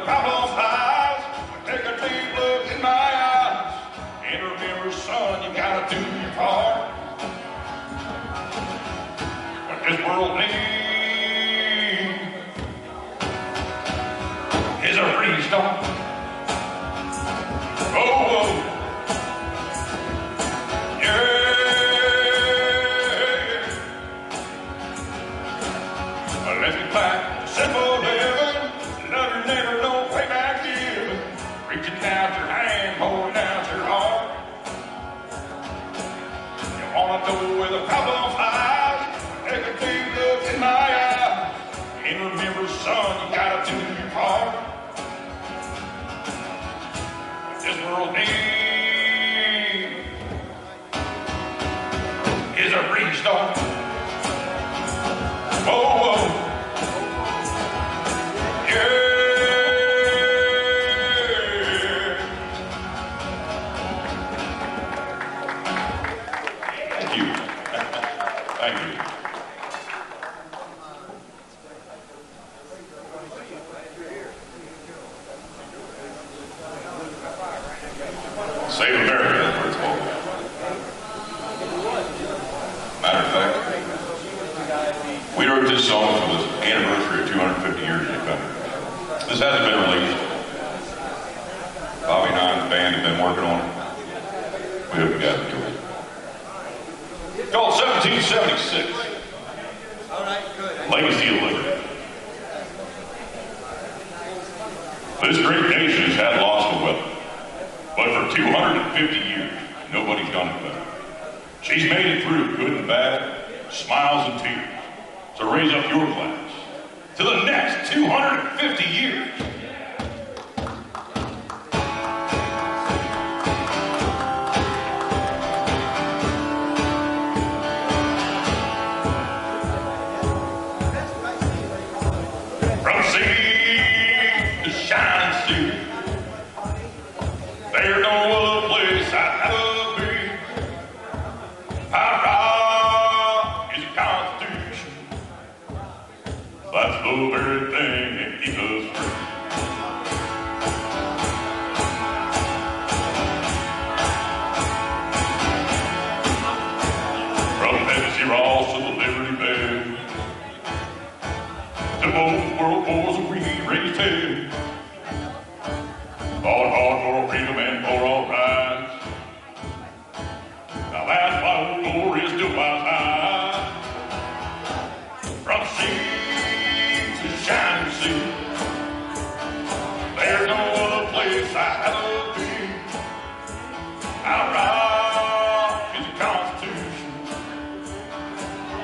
problem lies, take a deep look in my eyes, and remember, son, you gotta do your part. What this world needs is a restart. Oh, yeah. Let's get back to simple living. Love your neighbor, don't pay back giving. Reaching out your hand, holding out your heart. You wanna know where the problem lies? Take a deep look in my eyes. And remember, son, you gotta do your part. What this world needs is a restart. Oh, oh. Save America, that's what it's called. Matter of fact, we wrote this song for the anniversary of 250 years of the country. This hasn't been released. Bobby and I and the band have been working on it. We hope you guys enjoy it. It's called 1776. All right, good. Legacy of Liberty. This great nation has had lots of weather. But for 250 years, nobody's done it better. She's made it through good and bad, smiles and tears. So raise up your glass to the next 250 years. From sea to shining sea, there's no other place I'd rather be. Our God is a Constitution. That's the very thing that keeps us free. From Betsy Ross to the Liberty Bell, to both world wars we raised hell. Fought hard for freedom and for all rights. Now that's why old glory is still wise high. From sea to shining sea, there's no other place I'd rather be. Our rock is the Constitution.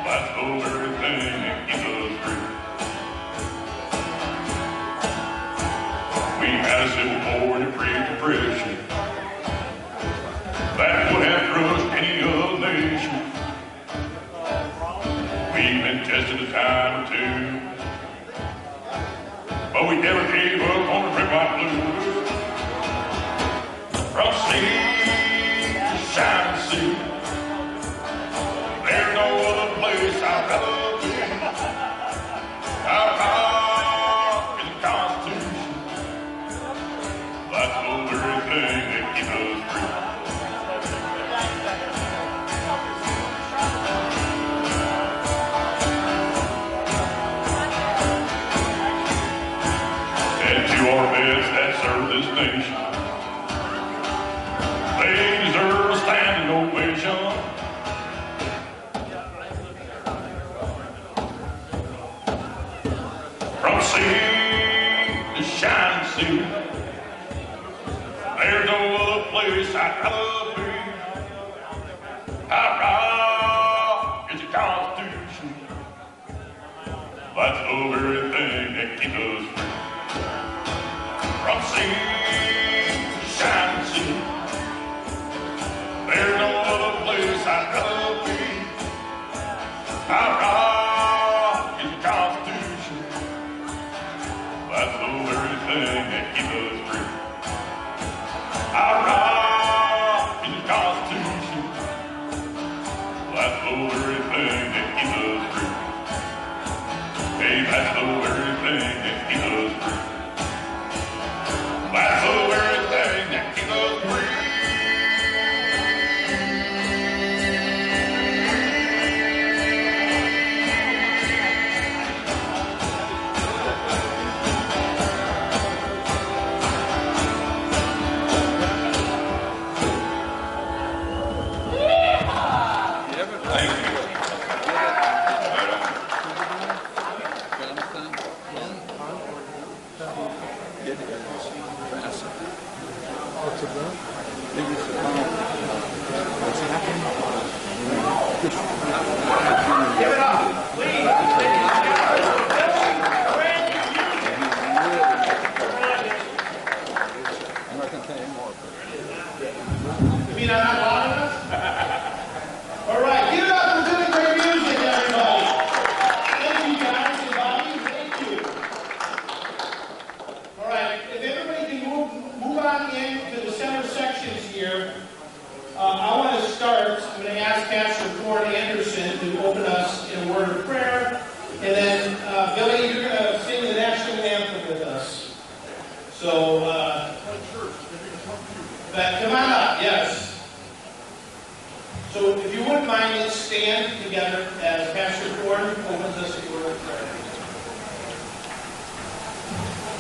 That's the very thing that keeps us free. We had a civil war and a great depression that would have crushed any other nation. We've been tested a time or two, but we never gave up on the red, white, blue. From sea to shining sea, there's no other place I'd rather be. Our God is the Constitution. That's the very thing that keeps us free. And to our vets that serve this nation, they deserve a standing ovation. From sea to shining sea, there's no other place I'd rather be. Our God is the Constitution. That's the very thing that keeps us free. From sea to shining sea, there's no other place I'd rather be. Our God is the Constitution. That's the very thing that keeps us free. Our God is the Constitution. That's the very thing that keeps us free. Hey, that's the very thing that keeps us free. Thank you. What's it about? Give it up, please. I'm not going to tell you more. You mean I'm not loud enough? All right, give it up for really great music, everybody. Thank you, guys and Bobby. Thank you. All right, if everybody can move on into the center sections here. I want to start. I'm going to ask Pastor Ford Anderson to open us in a word of prayer. And then, Billy, you're going to sing the national anthem with us. So, come on up, yes. So, if you wouldn't mind, let's stand together as Pastor Ford opens us in a word of prayer.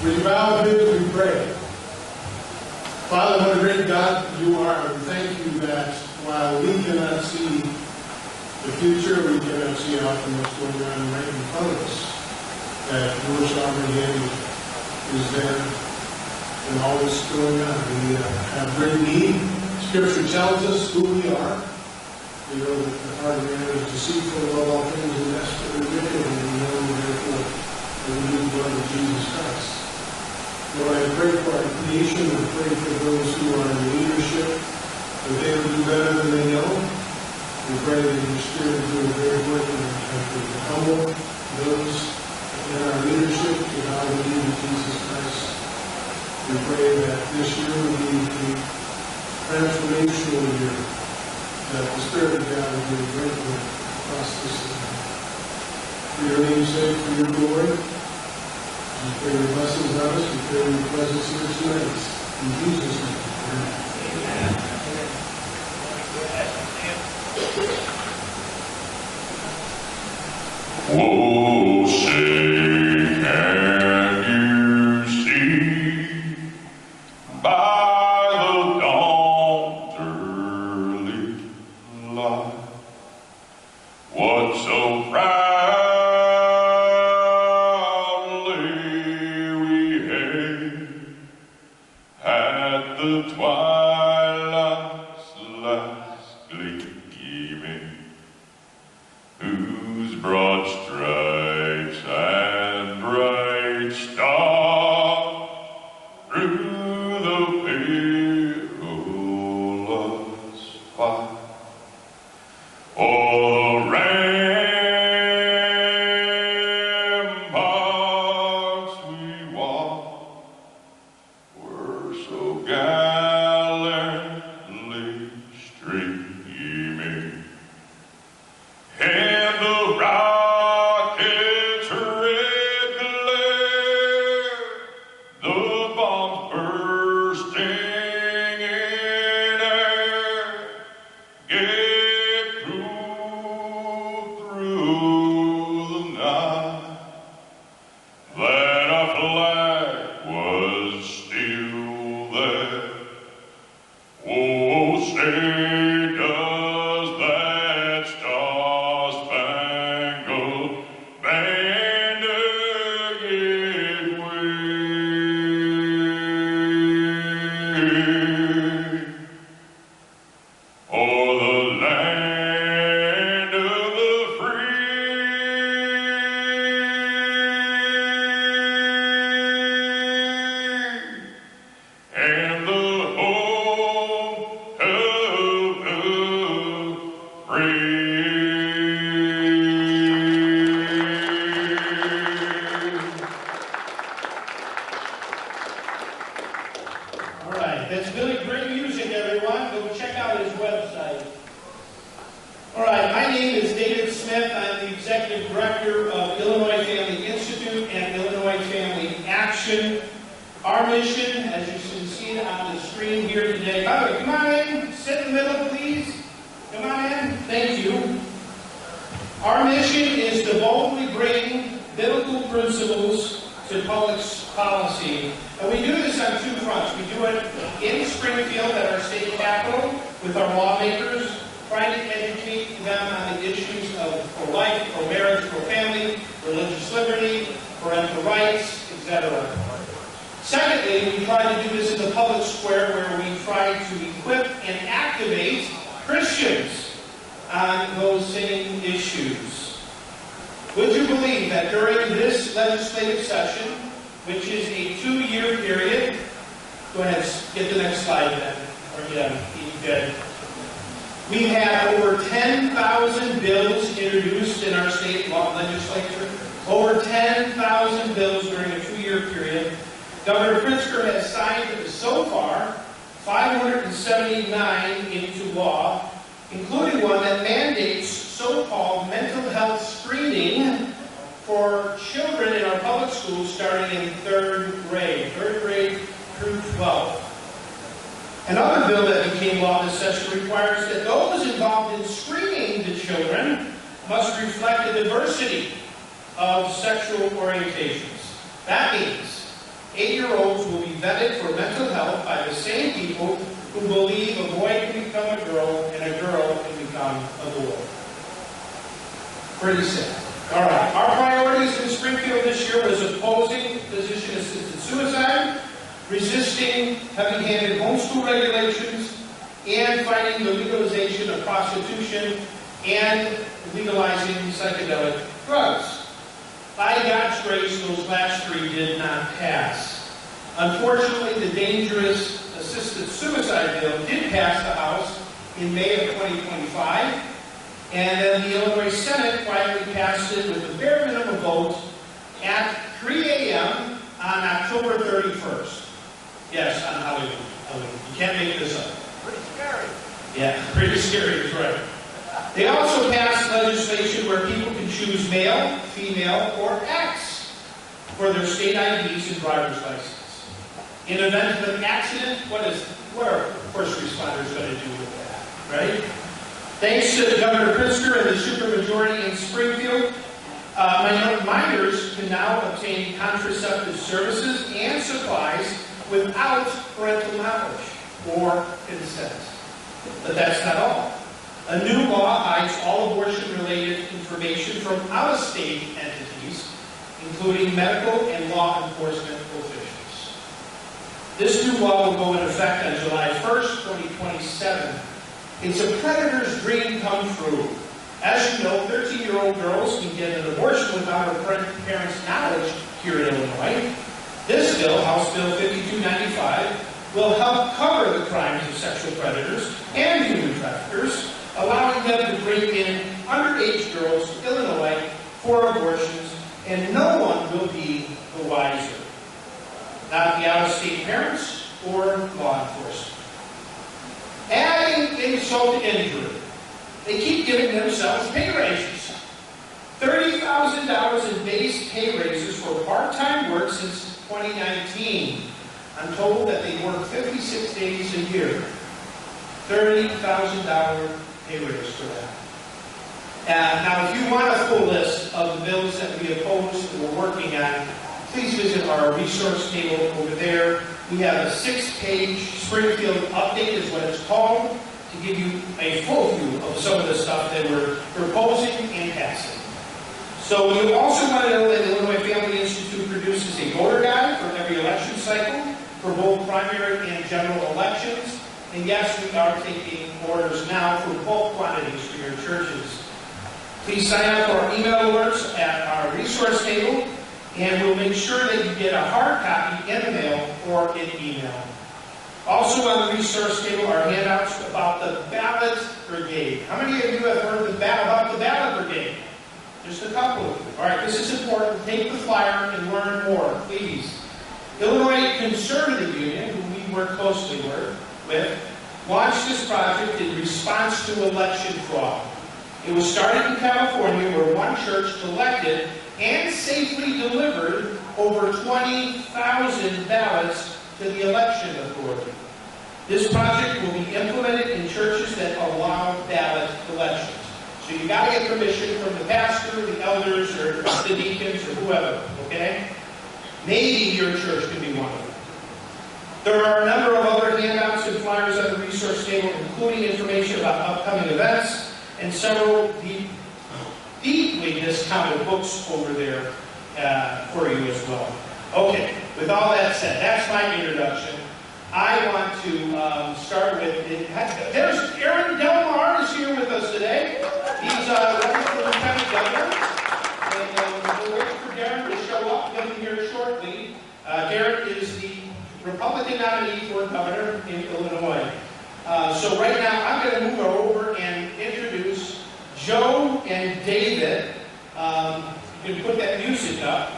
With your bowed heads, we pray. Father, what a great God you are. We thank you that while we cannot see the future, we cannot see out from what's going on right in front of us, that your sovereign hand is there and all that's going on. We have great need. Scripture tells us who we are. We know that the heart of man is deceitful above all things and desperately wicked, and we know therefore that we need the blood of Jesus Christ. Lord, I pray for our nation and pray for those who are in leadership, that they will do better than they know. We pray that your Spirit will do a great work in our country to humble those in our leadership to how we need Jesus Christ. We pray that this year will be a transformational year, that the Spirit of God will do a great work across this land. For your name's sake, for your glory, we pray your blessings on us. We pray your presence here tonight. In Jesus' name. Amen. Oh, say, can you see by the dawn's early light what so proudly we hailed at the twilight's last gleaming, whose broad stripes and bright stars through the perilous fight o'er the ramparts we walked were so gallantly streaming. And the rocket's red glare, the bombs bursting in air, gave proof through the night that our flag was still there. Oh, say does that star-spangled banner yet wave o'er the land of the free and the home of the free. All right, that's really great music, everyone. Go check out his website. All right, my name is David Smith. I'm the Executive Director of Illinois Family Institute and Illinois Family Action. Our mission, as you can see on the screen here today, come on in, sit in the middle, please. Come on in. Thank you. Our mission is to boldly bring biblical principles to public policy. And we do this on two fronts. We do it in Springfield at our state capitol with our lawmakers, trying to educate them on the etc. Secondly, we try to do this in the public square where we try to equip and activate Christians on those same issues. Would you believe that during this legislative session, which is a 2-year period, go ahead, get the next slide then. Or yeah, good. We have over 10,000 bills introduced in our state legislature. Over 10,000 bills during a 2-year period. Governor Pritzker has signed so far 579 into law, including one that mandates so-called mental health screening for children in our public schools starting in 3rd grade through 12th. Another bill that became law this session requires that those involved in screening the children must reflect a diversity of sexual orientations. That means 8-year-olds will be vetted for mental health by the same people who believe a boy can become a girl and a girl can become a boy. Pretty simple. All right. Our priorities in Springfield this year was opposing physician-assisted suicide, resisting heavy-handed homeschool regulations, and fighting the legalization of prostitution and legalizing psychedelic drugs. By God's grace, those last 3 did not pass. Unfortunately, the dangerous assisted suicide bill did pass the House in May of 2025, and then the Illinois Senate finally passed it with a bare minimum vote at 3 a.m. on October 31st. Yes, on Halloween. You can't make this up. Pretty scary. Yeah, pretty scary, that's right. They also passed legislation where people can choose male, female, or X for their state IDs and driver's license. In the event of an accident, what are first responders going to do with that, right? Thanks to Governor Pritzker and the supermajority in Springfield, minors can now obtain contraceptive services and supplies without parental knowledge or consent. But that's not all. A new law hides all abortion-related information from out-of-state entities, including medical and law enforcement officials. This new law will go into effect on July 1st, 2027. It's a predator's dream come true. As you know, 13-year-old girls can get an abortion without her parents' knowledge here in Illinois. This bill, House Bill 5295, will help cover the crimes of sexual predators and human traffickers, allowing them to bring in underage girls to Illinois for abortions, and no one will be the wiser. Not the out-of-state parents or law enforcement. Adding insult to injury, they keep giving themselves pay raises. $30,000 in base pay raises for part-time work since 2019. I'm told that they work 56 days a year. $30,000 pay raise for that. Now, if you want a full list of the bills that we oppose and we're working on, please visit our resource table over there. We have a 6-page Springfield update is what it's called, to give you a full view of some of the stuff that we're proposing and passing. So you also want to know that the Illinois Family Institute produces a voter guide for every election cycle for both primary and general elections. And yes, we are taking orders now for bulk quantities for your churches. Please sign up for our email alerts at our resource table, and we'll make sure that you get a hard copy in the mail or in email. Also on the resource table are handouts about the ballot brigade. How many of you have heard about the ballot brigade? Just a couple of you. All right, this is important. Take the flyer and learn more, please. Illinois Conservative Union, who we work closely with, launched this project in response to election fraud. It was started in California, where one church collected and safely delivered over 20,000 ballots to the election authority. This project will be implemented in churches that allow ballot collections. So you got to get permission from the pastor, the elders, or the deacons, or whoever, okay? Maybe your church can be one of them. There are a number of other handouts and flyers on the resource table, including information about upcoming events and several deeply discounted books over there for you as well. Okay, with all that said, that's my introduction. I want to start with, there's Aaron Delmar is here with us today. He's running for Lieutenant Governor. And we're waiting for Darren to show up. He'll be here shortly. Darren is the Republican nominee for governor in Illinois. So right now, I'm going to move over and introduce Joe and Dvid. You can put that music up.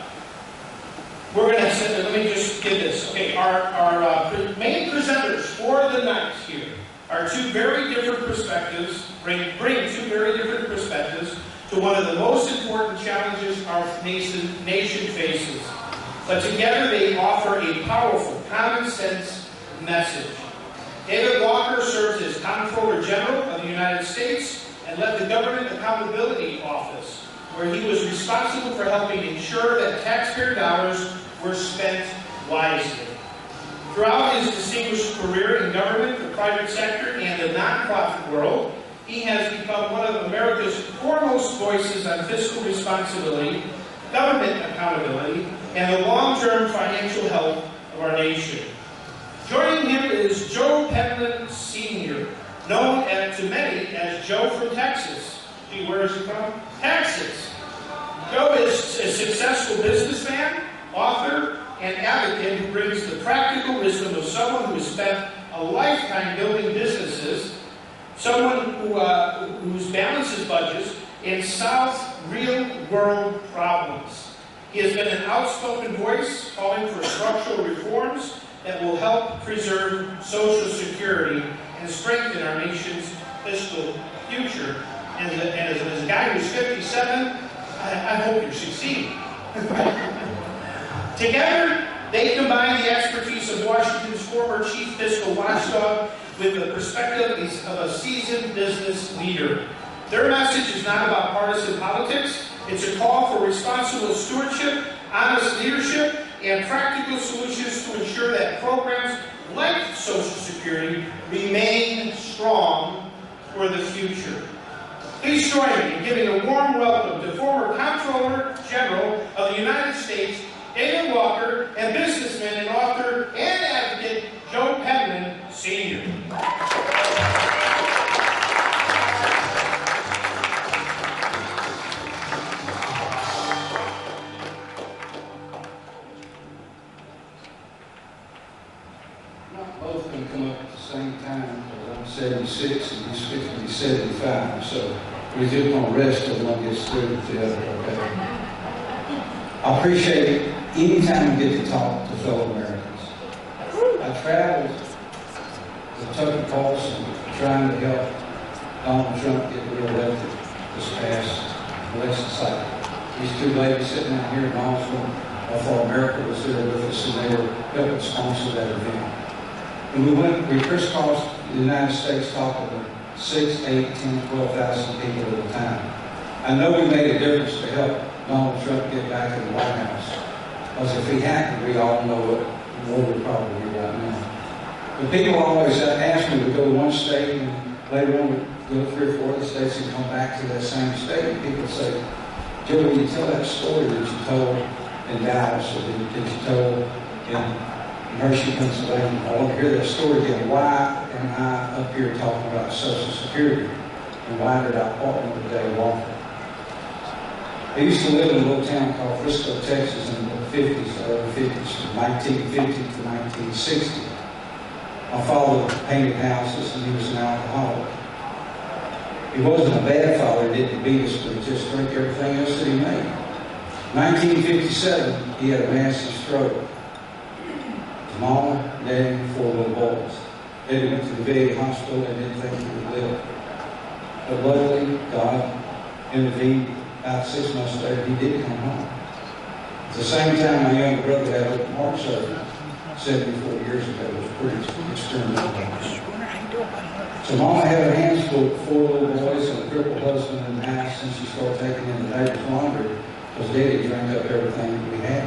We're going to send, let me just get this. Okay, our main presenters for the night here are two very different perspectives, bring two very different perspectives to one of the most important challenges our nation faces. But together they offer a powerful, common sense message. David Walker serves as Comptroller General of the United States and led the Government Accountability Office, where he was responsible for helping ensure that taxpayer dollars were spent wisely. Throughout his distinguished career in government, the private sector, and the nonprofit world, he has become one of America's foremost voices on fiscal responsibility, government accountability, and the long-term financial health of our nation. Joining him is Joe Penland Sr., known to many as Joe from Texas. Gee, where is he from? Texas. Joe is a successful businessman, author, and advocate who brings the practical wisdom of someone who has spent a lifetime building businesses, someone who balances budgets and solves real-world problems. He has been an outspoken voice calling for structural reforms that will help preserve Social Security and strengthen our nation's fiscal future. And as a guy who's 57, I hope you're succeeding. Together, they combine the expertise of Washington's former chief fiscal watchdog with the perspective of a seasoned business leader. Their message is not about partisan politics. It's a call for responsible stewardship, honest leadership, and practical solutions to ensure that programs like Social Security remain strong for the future. Please join me in giving a warm welcome to former Comptroller General of the United States, David Walker, and businessman and author and advocate, Joe Penland Sr. Not both can come up at the same time, because I'm 76 and he's 50 to 75, so we're just going to rest till one gets through with the other, okay? I appreciate it anytime we get to talk to fellow Americans. I traveled with Tucker Carlson trying to help Donald Trump get reelected this past election cycle. These two ladies sitting out here in Mons for America was there with us, and they were helping sponsor that event. And we crisscrossed the United States talking to 6, 8, 10, 12,000 people at a time. I know we made a difference to help Donald Trump get back in the White House. Because if he hadn't, we all know what we're probably right now. But people always ask me to go to one state and later on go to 3 or 4 other states and come back to that same state. And people say, Joe, will you tell that story that you told in Dallas or that you told in Hershey, Pennsylvania? I want to hear that story again. Why am I up here talking about Social Security? And why did I partner with Dave Walker? I used to live in a little town called Frisco, Texas in the 50s, the early 50s, from 1950 to 1960. My father painted houses and he was an alcoholic. He wasn't a bad father, he didn't beat us, but he just drank everything else that he made. 1957, he had a massive stroke. His mama, daddy, 4 little boys. They went to the Debie hospital and didn't think he would live. But luckily, God intervened. About 6 months later, he did come home. At the same time, my younger brother had open heart surgery 74 years ago. It was pretty extreme. So Mama had her hands full with 4 little boys and a crippled husband in the house, and she started taking in the neighbor's laundry because Daddy drank up everything that we had.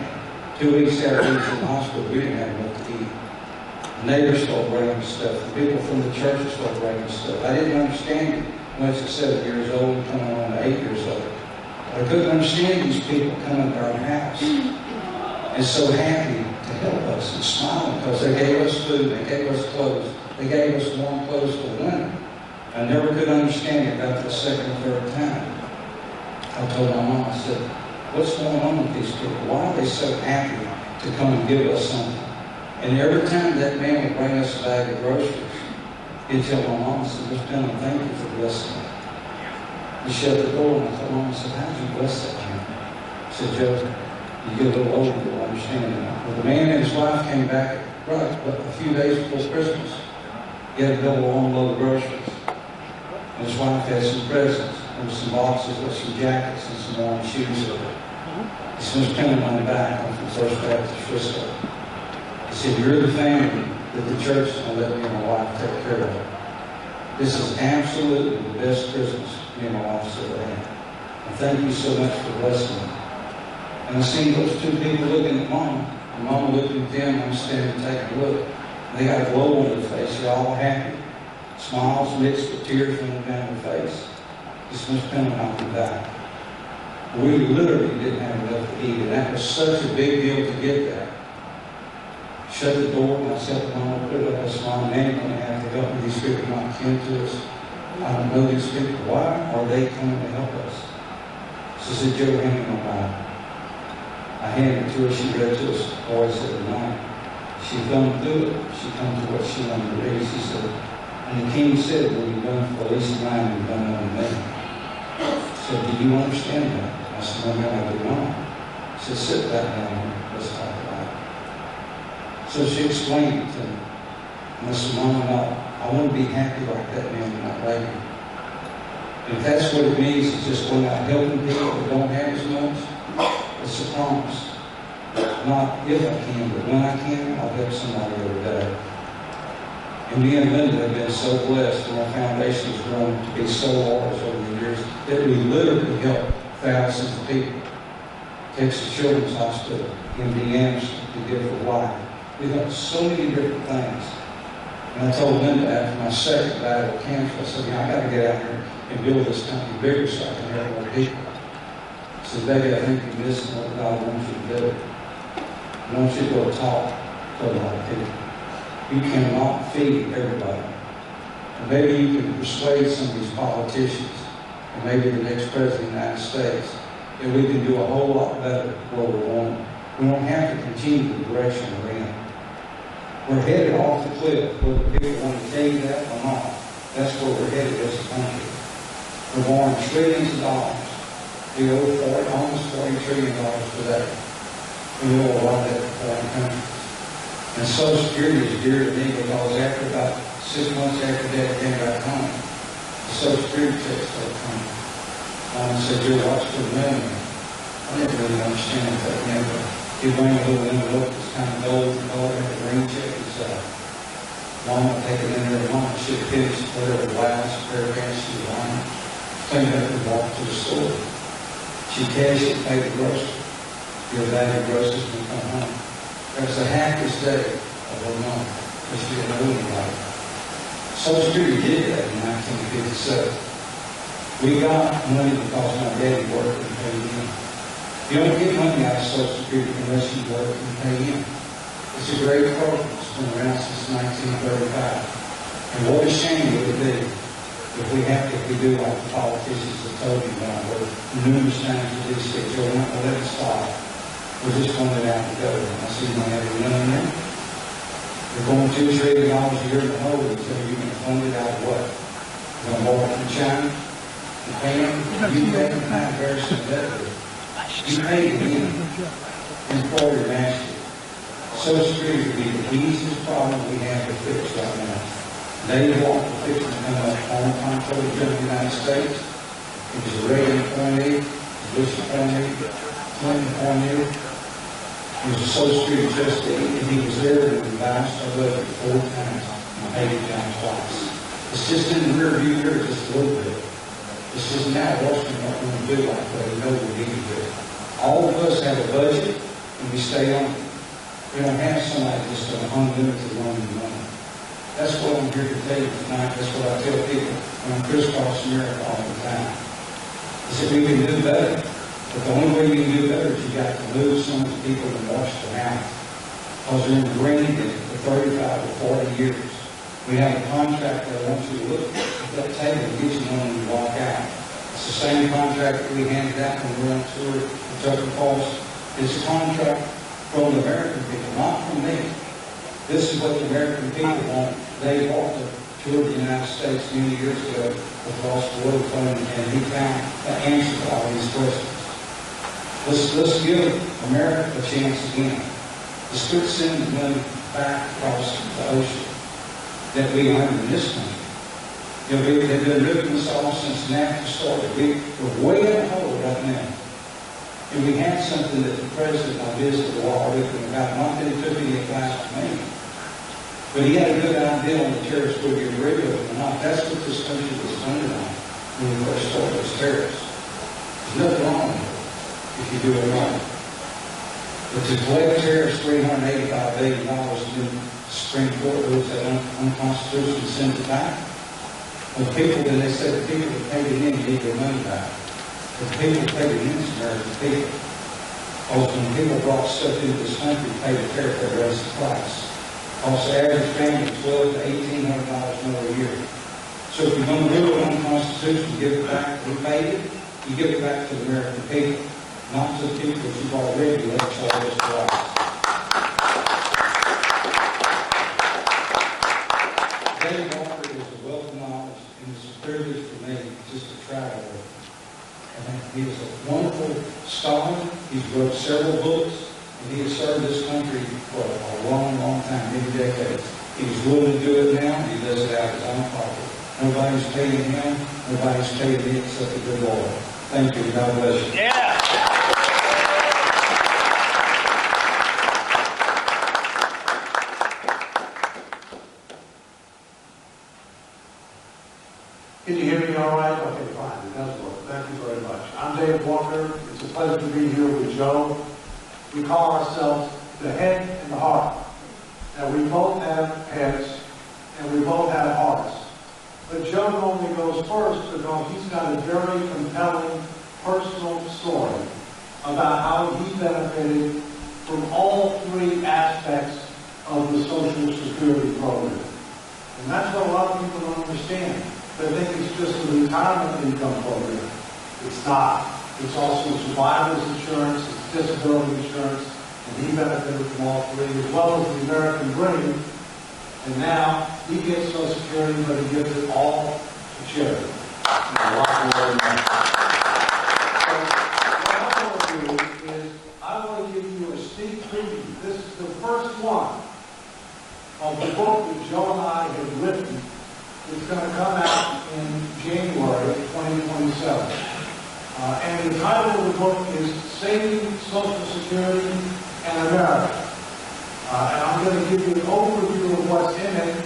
2 weeks after he was in the hospital, we didn't have enough to eat. The neighbors started bringing stuff. The people from the churches started bringing stuff. I didn't understand it once at 7 years old and coming on to 8 years old. I couldn't understand these people coming to our house. and so happy to help us and smiling because they gave us food, they gave us clothes, they gave us warm clothes for the winter. I never could understand it about the second or third time. I told my mom, I said, what's going on with these people? Why are they so happy to come and give us something? And every time that man would bring us a bag of groceries, he'd tell my mom, I said, Miss Penham, thank you for blessing me. He shut the door and I told Mom, I said, how did you bless that man? I said, Joe, you get a little older, you'll understand that. Well, the man and his wife came back right a few days before Christmas. He had a double load of groceries. And his wife had some presents. There was some boxes with some jackets and some warm shoes in it. He said, Miss Penham, I'm back. I'm from First Baptist Frisco. He said, you're the family that the church is going to let me and my wife take care of. This is absolutely the best Christmas me and my wife has ever had. And thank you so much for blessing me. And I seen those two people looking at Mom. And Mom looking at them, I'm standing taking a look. And they got a glow on their face. They're all happy. Smiles mixed with tears running down their face. This Miss Penham out the back. We literally didn't have enough to eat. And that was such a big deal to get that. Shut the door, and I said to Mom, put it up, I said, Mom, Nanny's going to have to help me. These people are not kin to us. I don't know these people. Why are they coming to help us? She said, Joe, hand me my Bible. I handed it to her. She read to us always at the night. She thumbed through it. She come to what she wanted to read. She said, and the king said, when you've done for at least 9, you've done unto me. She said, do you understand that? I said, no, ma'am, I do not. She said, sit back down. Let's talk about it. So she explained it to me. And I said, Mom, I want to be happy like that man, not like him. And if that's what it means, it's just going out helping people that don't have as much, it's a promise. Not if I can, but when I can, I'll help somebody every day. And me and Linda have been so blessed, and our foundation has grown to be so large over the years that we literally help thousands of people. Texas Children's Hospital, MD Anderson, the Gift of Life. We've got so many different things. And I told Linda after my second battle with cancer, I said, I got to get out here and build this company bigger so I can help more people. I said, Debie, I think you're missing what God wants you to do. I want you to go talk to a lot of people. You cannot feed everybody. And maybe you can persuade some of these politicians, and maybe the next president of the United States, that we can do a whole lot better where we're going. We don't have to continue the direction we're in. We're headed off the cliff, whether people want to tell you that or not. That's where we're headed as a country. We're borrowing trillions of dollars. We owe almost $40 trillion today. We owe a lot of that to foreign countries. And Social Security is dear to me because after about 6 months after Dad came back home, the Social Security checks started coming. Mom said, Joe, watch for the mail. I didn't really understand what that meant, but he bring a little envelope that's kind of gold and all that green check inside. Mom would take it in there. Mom should finish whatever last pair of pants she was on. Clean up and walk to the store. She'd cash it, pay the grocery. Your bag of groceries and come home. That was the happiest day of her month because she didn't know anybody. Social Security did that in 1957. We got money because my daddy worked and paid in. You don't get money out of Social Security unless you work and pay in. It's a great program. It's been around since 1935. And what a shame it would be if we do like the politicians have told me about, where numerous times they just say, Joe, we're not going to let it stop. We're just going to let it out and go. I see my every million there. They're going $2 trillion a year in the hole until you can fund it out of what? You're going to borrow from China? You pay them? You pay them kind of very competitive. You pay them employer matching. Social Security would be the easiest problem we have to fix right now. They want to fix it to come up on control of the United States. It was a Reagan appointee, Bush appointee, Clinton appointee. He was a Social Security trustee, and he was there when the guys started up 4 times and paid it down twice. It's just in the rear view here just a little bit. It's just now Washington what we're going to do like that. We know we need to do it. All of us have a budget, and we stay on it. We don't have somebody just an unlimited loan of money. That's what I'm here to tell you tonight. That's what I tell people when I'm crisscrossing America all the time. I said we can do better. But the only way you can do better is you got to move some of the people and wash them out. Because they're ingrained in it for 35 or 40 years. We have a contract that wants you to look at that table and get you one when you walk out. It's the same contract that we handed out when we were on tour in Tucker Falls. It's a contract from the American people, not from me. This is what the American people want. They walked the tour of the United States many years ago with Ross Boyle Fund, and he found the answer to all these questions. Let's give America a chance again. Let's quit sending money back across the ocean that we earned in this country. You know, they've been ripping us off since NAFTA started. We're way in the hole right now. And we had something that the president I visited a while with him about, not that he took any advice from me. But he had a good idea on the tariffs we get rid of them or not. That's what this country was funded on when we first started those tariffs. There's nothing wrong with it if you do it right. But to collect tariffs $385 billion and then the Supreme Court rules that unconstitutional and sends it back. Well, people, then they said the people that paid it in need their money back. The people that paid it in is American people. Also, when people brought stuff into this country, paid a tariff that raised the price. Also, average family $1,200 to $1,800 more a year. So if you're going to do it unconstitutional, give it back, we paid it, you give it back to the American people, not to the people that you've already let charge us twice. Marter is a wealth of knowledge, and it's a privilege for me just to travel with him. And he is a wonderful scholar. He's wrote several books, and he has served this country for a long, long time, many decades. He's willing to do it now, and he does it out of his own pocket. Nobody's paying him, nobody's paying me except the good Lord. Thank you. God bless you. Yeah. Can you hear me all right? Okay, fine. It does work. Thank you very much. I'm Dave Walker. It's a pleasure to be here with Joe. We call ourselves the head and the heart. Now, we both have heads and we both have hearts. But Joe normally goes first because he's got a very compelling personal story about how he benefited from all three aspects of the Social Security program. And that's what a lot of people don't understand. They think it's just a retirement income program. It's not. It's also survivor's insurance, it's disability insurance, and he benefited from all three, as well as the American Dream. And now he gets Social Security, but he gives it all to charity. And a lot more than that. So what I want to do is I want to give you a sneak preview. This is the first one of the book that Joe and I have written. It's going to come out in January 2027. And the title of the book is Saving Social Security and America. And I'm going to give you an overview of what's in it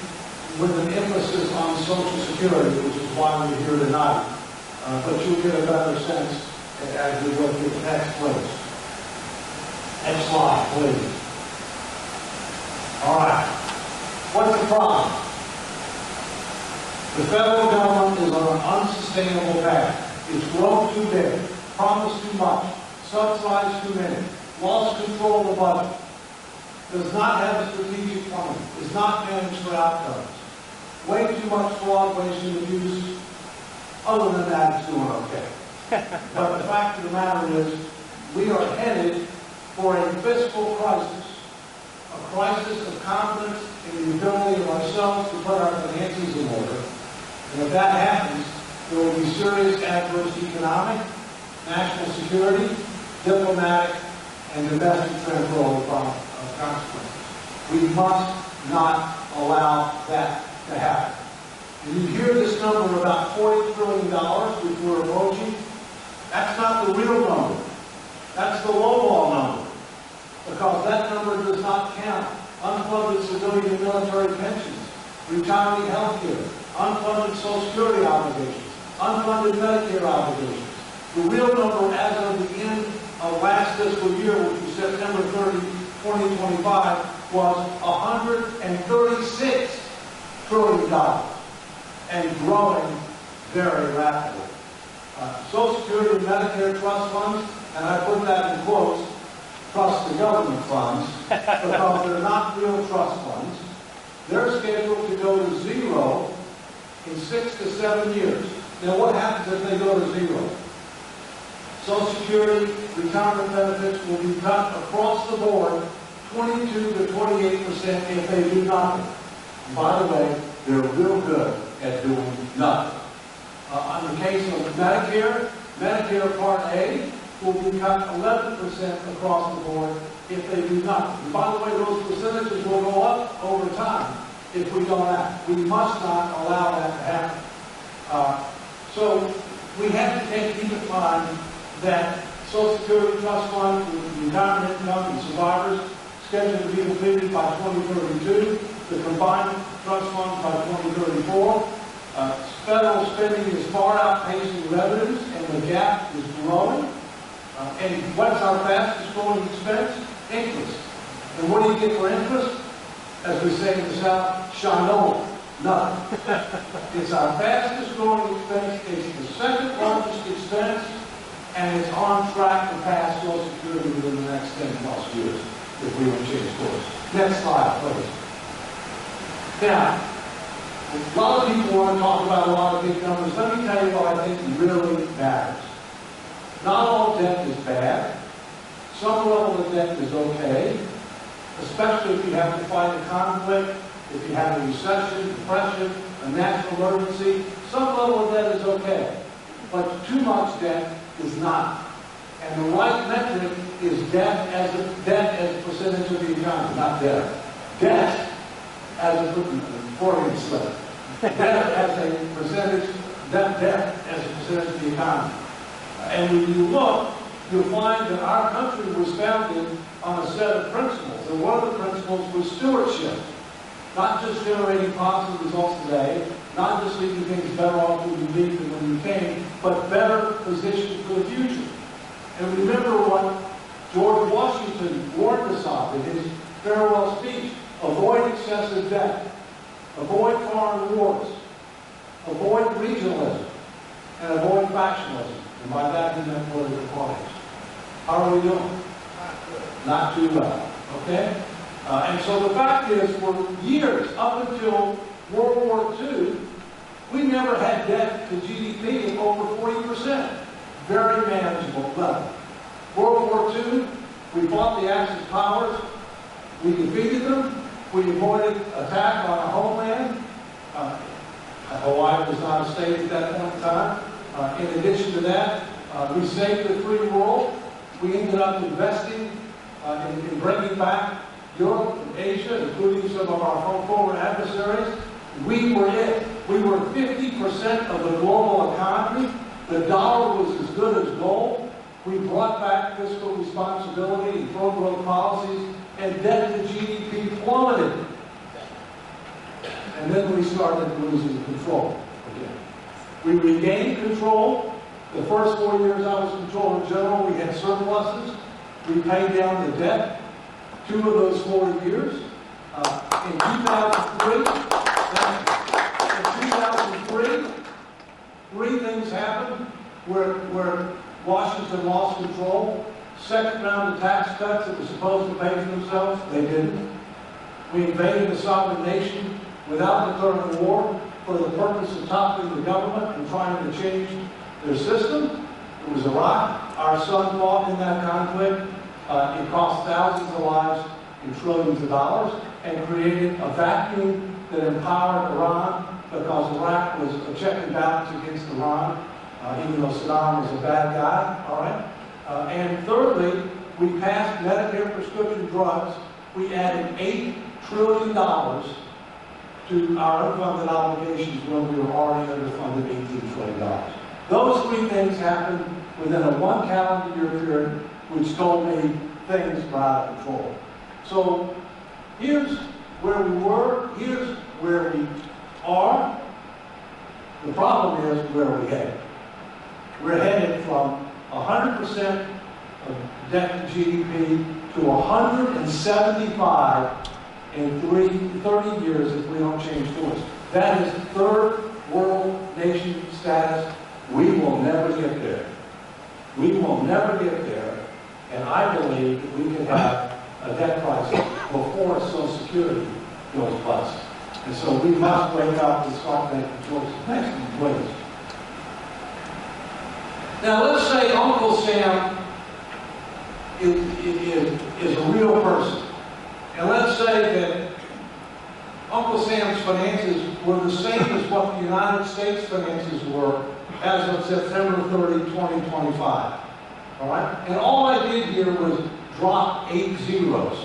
with an emphasis on Social Security, which is why we're here tonight. But you'll get a better sense as we go through the next place. Next slide, please. All right. What's the problem? The federal government is on an unsustainable path. It's grown too big, promised too much, subsidized too many, lost control of the budget, does not have a strategic plan, is not managed for outcomes, way too much fraud, waste, and abuse. Other than that, it's doing okay. But the fact of the matter is, we are headed for a fiscal crisis, a crisis of confidence in the ability of ourselves to put our finances in order. And if that happens, there will be serious adverse economic, national security, diplomatic, and domestic tranquility consequences. We must not allow that to happen. And you hear this number about $40 trillion, which we're approaching. That's not the real number. That's the lowball number. Because that number does not count unfunded civilian and military pensions, retiree health care, unfunded Social Security obligations, unfunded Medicare obligations. The real number as of the end of last fiscal year, which was September 30, 2025, was $136 trillion and growing very rapidly. Social Security and Medicare trust funds and I put that in quotes, trust the government funds, because they're not real trust funds. They're scheduled to go to zero in 6 to 7 years. Now what happens if they go to zero? Social Security, retirement benefits will be cut across the board 22 to 28% if they do nothing. And by the way, they're real good at doing nothing. On the case of Medicare, Medicare Part A will be cut 11% across the board if they do nothing. And by the way, those percentages will go up over time if we don't act. We must not allow that to happen. So we have to keep in mind that Social Security Trust Fund, retirement income, and survivors scheduled to be completed by 2032. The combined trust funds by 2034. Federal spending is far outpacing revenues, and the gap is growing. And what's our fastest growing expense? Interest. And what do you get for interest? As we say in the South, shanola. Nothing. It's our fastest growing expense. It's the second largest expense, and it's on track to pass Social Security within the next 10 plus years if we don't change course. Next slide, please. Now, a lot of people want to talk about a lot of big numbers. Let me tell you what I think really matters. Not all debt is bad. Some level of debt is okay, especially if you have to fight a conflict, if you have a recession, depression, a national emergency. Some level of debt is okay, but too much debt is not. And the right metric is debt as a percentage of the economy, not debt. Debt as a Freudian slip. Debt as a percentage, debt as a percentage of the economy. And when you look, you'll find that our country was founded on a set of principles. And one of the principles was stewardship. Not just generating positive results today, not just leaving things better off when you leave than when you came, but better positioned for the future. And remember what George Washington warned us of in his farewell speech: avoid excessive debt, avoid foreign wars, avoid regionalism, and avoid factionalism. And by that he meant political parties. How are we doing? Not too well. Okay? And so the fact is, for years, up until World War II, we never had debt to GDP of over 40%. Very manageable level. World War II, we fought the Axis powers. We defeated them. We avoided attack on our homeland. Hawaii was not a state at that point in time. In addition to that, we saved the free world. We ended up investing in bringing back Europe and Asia, including some of our former adversaries. We were it. We were 50% of the global economy. The dollar was as good as gold. We brought back fiscal responsibility and pro-growth policies, and debt to GDP plummeted. And then we started losing control again. We regained control. The first 4 years I was Comptroller General, we had surpluses. We paid down the debt 2 of those 4 years. In 2003, 3 things happened where Washington lost control. Second round of tax cuts that were supposed to pay for themselves, they didn't. We invaded a sovereign nation without declaring war for the purpose of toppling the government and trying to change their system. It was Iraq. Our son fought in that conflict. It cost thousands of lives and trillions of dollars, and created a vacuum that empowered Iran, because Iraq was a check and balance against Iran, even though Saddam was a bad guy, all right? And thirdly, we passed Medicare prescription drugs. We added $8 trillion to our unfunded obligations when we were already underfunded $18 trillion. Those 3 things happened within a 1 calendar year period, which told me things were out of control. So here's where we were, here's where we are. The problem is where we're headed. We're headed from 100% of debt to GDP to 175 in 30 years if we don't change course. That is third world nation status. We will never get there. We will never get there, and I believe that we can have a debt crisis before Social Security goes bust. And so we must wake up and start making choices. Next one, please. Now let's say Uncle Sam is a real person. And let's say that Uncle Sam's finances were the same as what the United States finances were as of September 30, 2025. All right? And all I did here was drop 8 zeros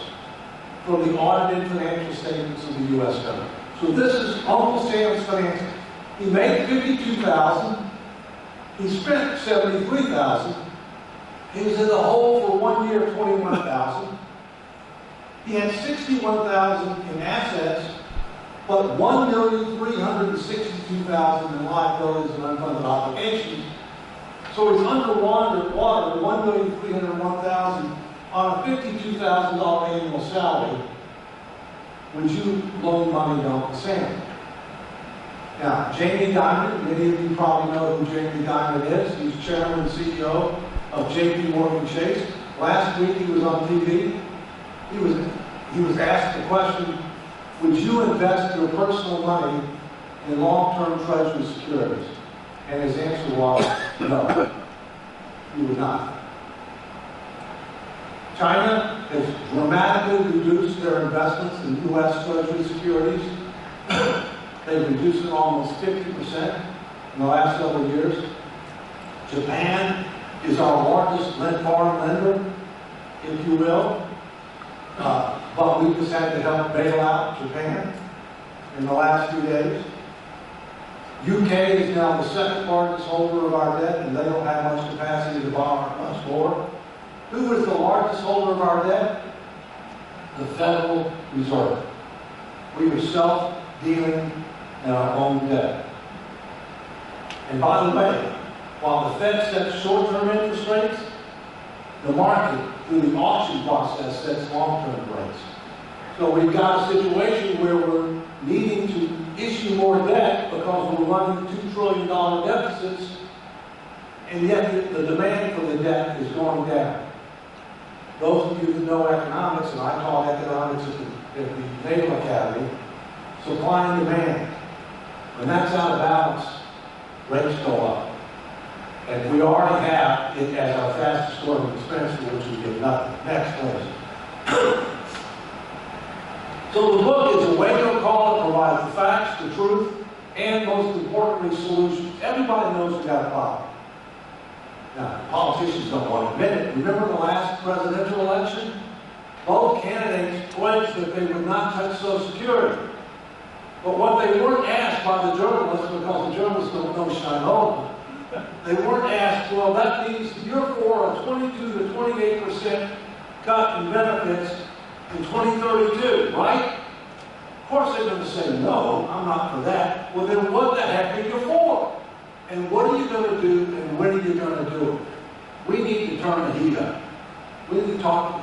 from the audited financial statements of the U.S. government. So this is Uncle Sam's finances. He made $52,000. He spent $73,000. He was in the hole for 1 year, $21,000. He had $61,000 in assets, but $1,362,000 in liabilities and unfunded obligations. So he's underwater $1,301,000 on a $52,000 annual salary. Would you loan money to Uncle Sam? Now, Jamie Dimon, many of you probably know who Jamie Dimon is. He's chairman and CEO of J.P. Morgan Chase. Last week he was on TV. He was asked the question, would you invest your personal money in long-term treasury securities? And his answer was, no, he would not. China has dramatically reduced their investments in U.S. treasury securities. They've reduced it almost 50% in the last several years. Japan is our largest foreign lender, if you will. But we just had to help bail out Japan in the last few days. UK is now the second largest holder of our debt, and they don't have much capacity to borrow much more. Who is the largest holder of our debt? The Federal Reserve. We are self-dealing in our own debt. And by the way, while the Fed sets short-term interest rates, the market, through the auction process, sets long-term rates. So we've got a situation where we're needing to issue more debt because we're running $2 trillion deficits, and yet the demand for the debt is going down. Those of you who know economics, and I taught economics at the Naval Academy, supply and demand. When that's out of balance, rates go up. And we already have it as our fastest growing expense, for which we get nothing. Next, please. So the book is a wake-up call that provides the facts, the truth, and most importantly, solutions. Everybody knows we've got a problem. Now, politicians don't want to admit it. Remember the last presidential election? Both candidates pledged that they would not touch Social Security. But what they weren't asked by the journalists, because the journalists don't know Shinola, they weren't asked, well, that means you're for a 22 to 28% cut in benefits in 2032, right? Of course they're going to say, no, I'm not for that. Well, then what the heck are you for? And what are you going to do, and when are you going to do it? We need to turn the heat up. We need to talk,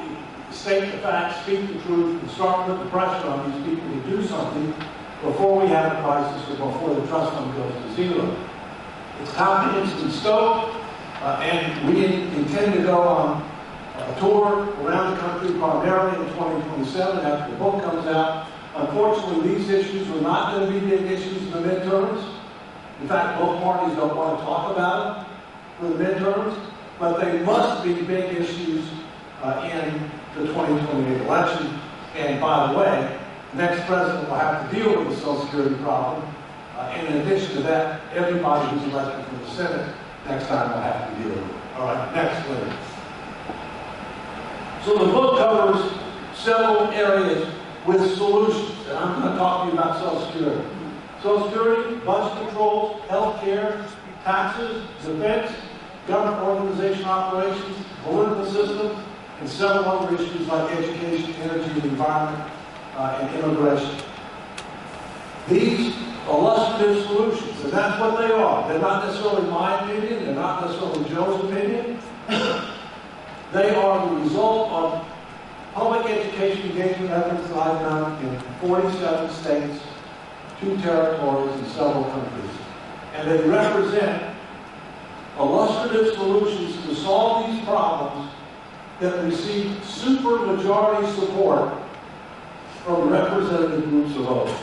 state the facts, speak the truth, and start putting pressure on these people to do something before we have a crisis or before the trust fund goes to zero. It's comprehensive in scope, and we intend to go on a tour around the country primarily in 2027 after the book comes out. Unfortunately, these issues are not going to be big issues in the midterms. In fact, both parties don't want to talk about it for the midterms, but they must be big issues in the 2028 election. And by the way, the next president will have to deal with the Social Security problem. And in addition to that, everybody who's elected from the Senate next time will have to deal with it. All right, next, please. So the book covers several areas with solutions, and I'm going to talk to you about Social Security. Social Security, budget controls, health care, taxes, defense, government organization operations, political system, and several other issues like education, energy, and environment, and immigration. These illustrative solutions, and that's what they are. They're not necessarily my opinion, they're not necessarily Joe's opinion. They are the result of public education engagement efforts that I've done in 47 states, 2 territories, and several countries. And they represent a illustrative solutions to solve these problems that receive supermajority support from representative groups of voters.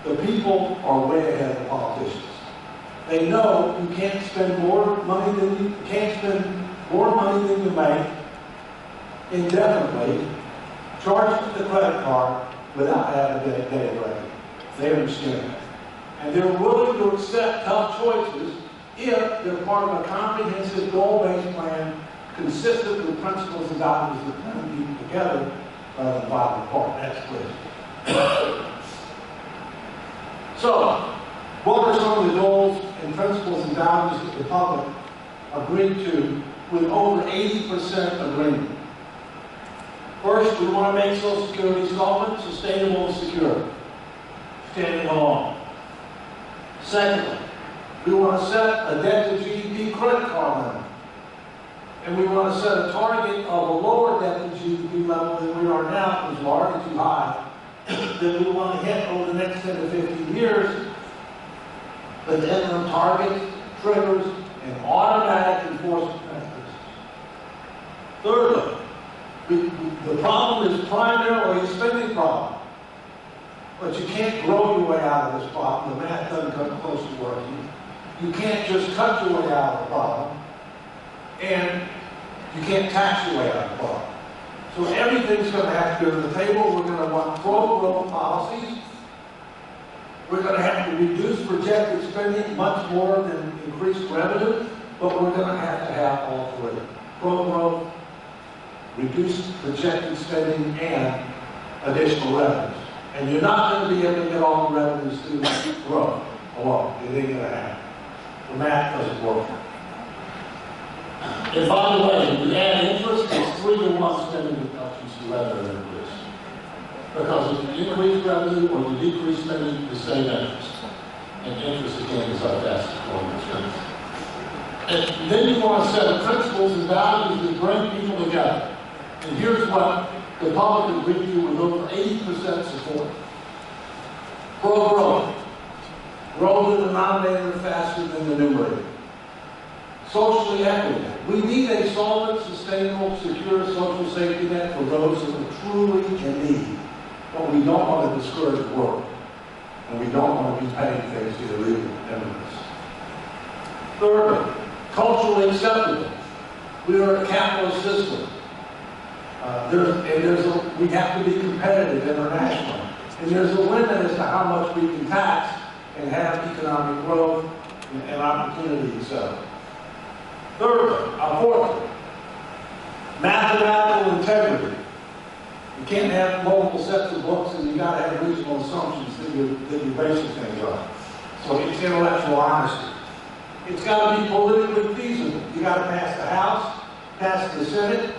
The people are way ahead of the politicians. They know you can't spend more money than you make indefinitely, charge with the credit card without having a day ready. They understand that. And they're willing to accept tough choices if they're part of a comprehensive goal-based plan consistent with principles and values that bring people together rather than fighting apart. That's clear. So, what are some of the goals and principles and values that the public agreed to with over 80% agreement? First, we want to make Social Security solvent, sustainable, and secure, standing alone. Secondly, we want to set a debt-to-GDP credit card limit. And we want to set a target of a lower debt-to-GDP level than we are now, because we're already too high, that we want to hit over the next 10 to 15 years. But the interim target triggers an automatic enforcement mechanism. Thirdly, the problem is primarily a spending problem. But you can't grow your way out of this problem. The math doesn't come close to working. You can't just cut your way out of the problem. And you can't tax your way out of the problem. So everything's going to have to go to the table. We're going to want pro-growth policies. We're going to have to reduce projected spending much more than increased revenue, but we're going to have all three. Pro-growth, reduced projected spending, and additional revenues. And you're not going to be able to get all the revenues through growth alone. It ain't going to happen. The math doesn't work. And by the way, when you add interest, it's 3-to-1 spending reductions to revenue increase. Because if you increase revenue or you decrease spending, the same interest. And interest, again, is our fastest growing expense. And then you want to set the principles and values that bring people together. And here's what the public agreed to with over 80% support. Pro-growth. Grow the denominator faster than the numerator. Socially equitable. We need a solid, sustainable, secure social safety net for those who are truly in need. But we don't want to discourage work. And we don't want to be paying things to illegal immigrants. Thirdly, culturally acceptable. We are a capitalist system. We have to be competitive internationally. And there's a limit as to how much we can tax and have economic growth and opportunity, etc. Fourthly, mathematical integrity. You can't have multiple sets of books, and you got to have reasonable assumptions that you're basing things on. So it's intellectual honesty. It's got to be politically feasible. You got to pass the House, pass the Senate.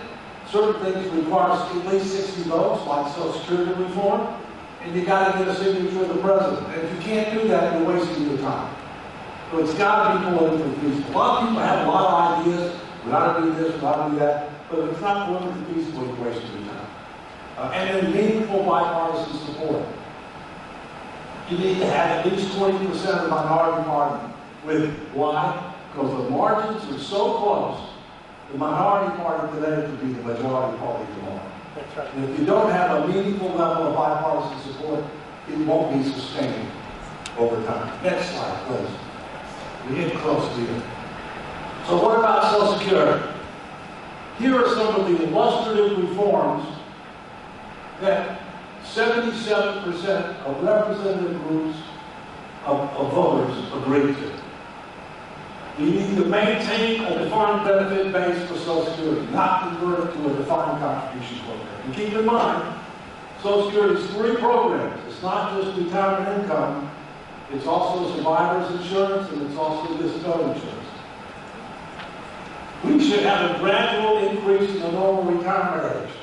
Certain things require at least 60 votes, like Social Security reform, and you got to get a signature of the president. And if you can't do that, you're wasting your time. So it's got to be politically feasible. A lot of people have a lot of ideas. We ought to do this, we ought to do that. But if it's not politically feasible, you're wasting your time. And then meaningful bipartisan support. You need to have at least 20% of the minority party with it. Why? Because the margins are so close. The minority party today could be the majority party tomorrow. That's right. And if you don't have a meaningful level of bipartisan support, it won't be sustained over time. Next slide, please. We're getting close to it. So what about Social Security? Here are some of the illustrative reforms that 77% of representative groups of voters agreed to. We need to maintain a defined benefit base for Social Security, not convert it to a defined contribution program. And keep in mind, Social Security is 3 programs. It's not just retirement income, it's also survivor's insurance, and it's also disability insurance. We should have a gradual increase in the normal retirement age,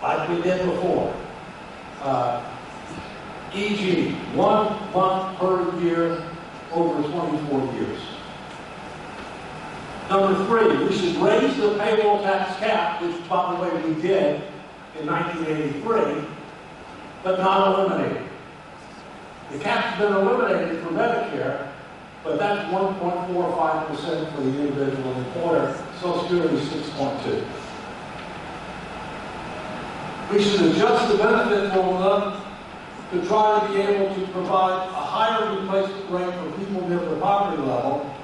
like we did before. E.g., 1 month per year over 24 years. Number 3, we should raise the payroll tax cap, which, by the way, we did in 1983, but not eliminate it. The cap's been eliminated for Medicare, but that's 1.45% for the individual employer. Social Security is 6.2. We should adjust the benefit formula to try to be able to provide a higher replacement rate for people near the poverty level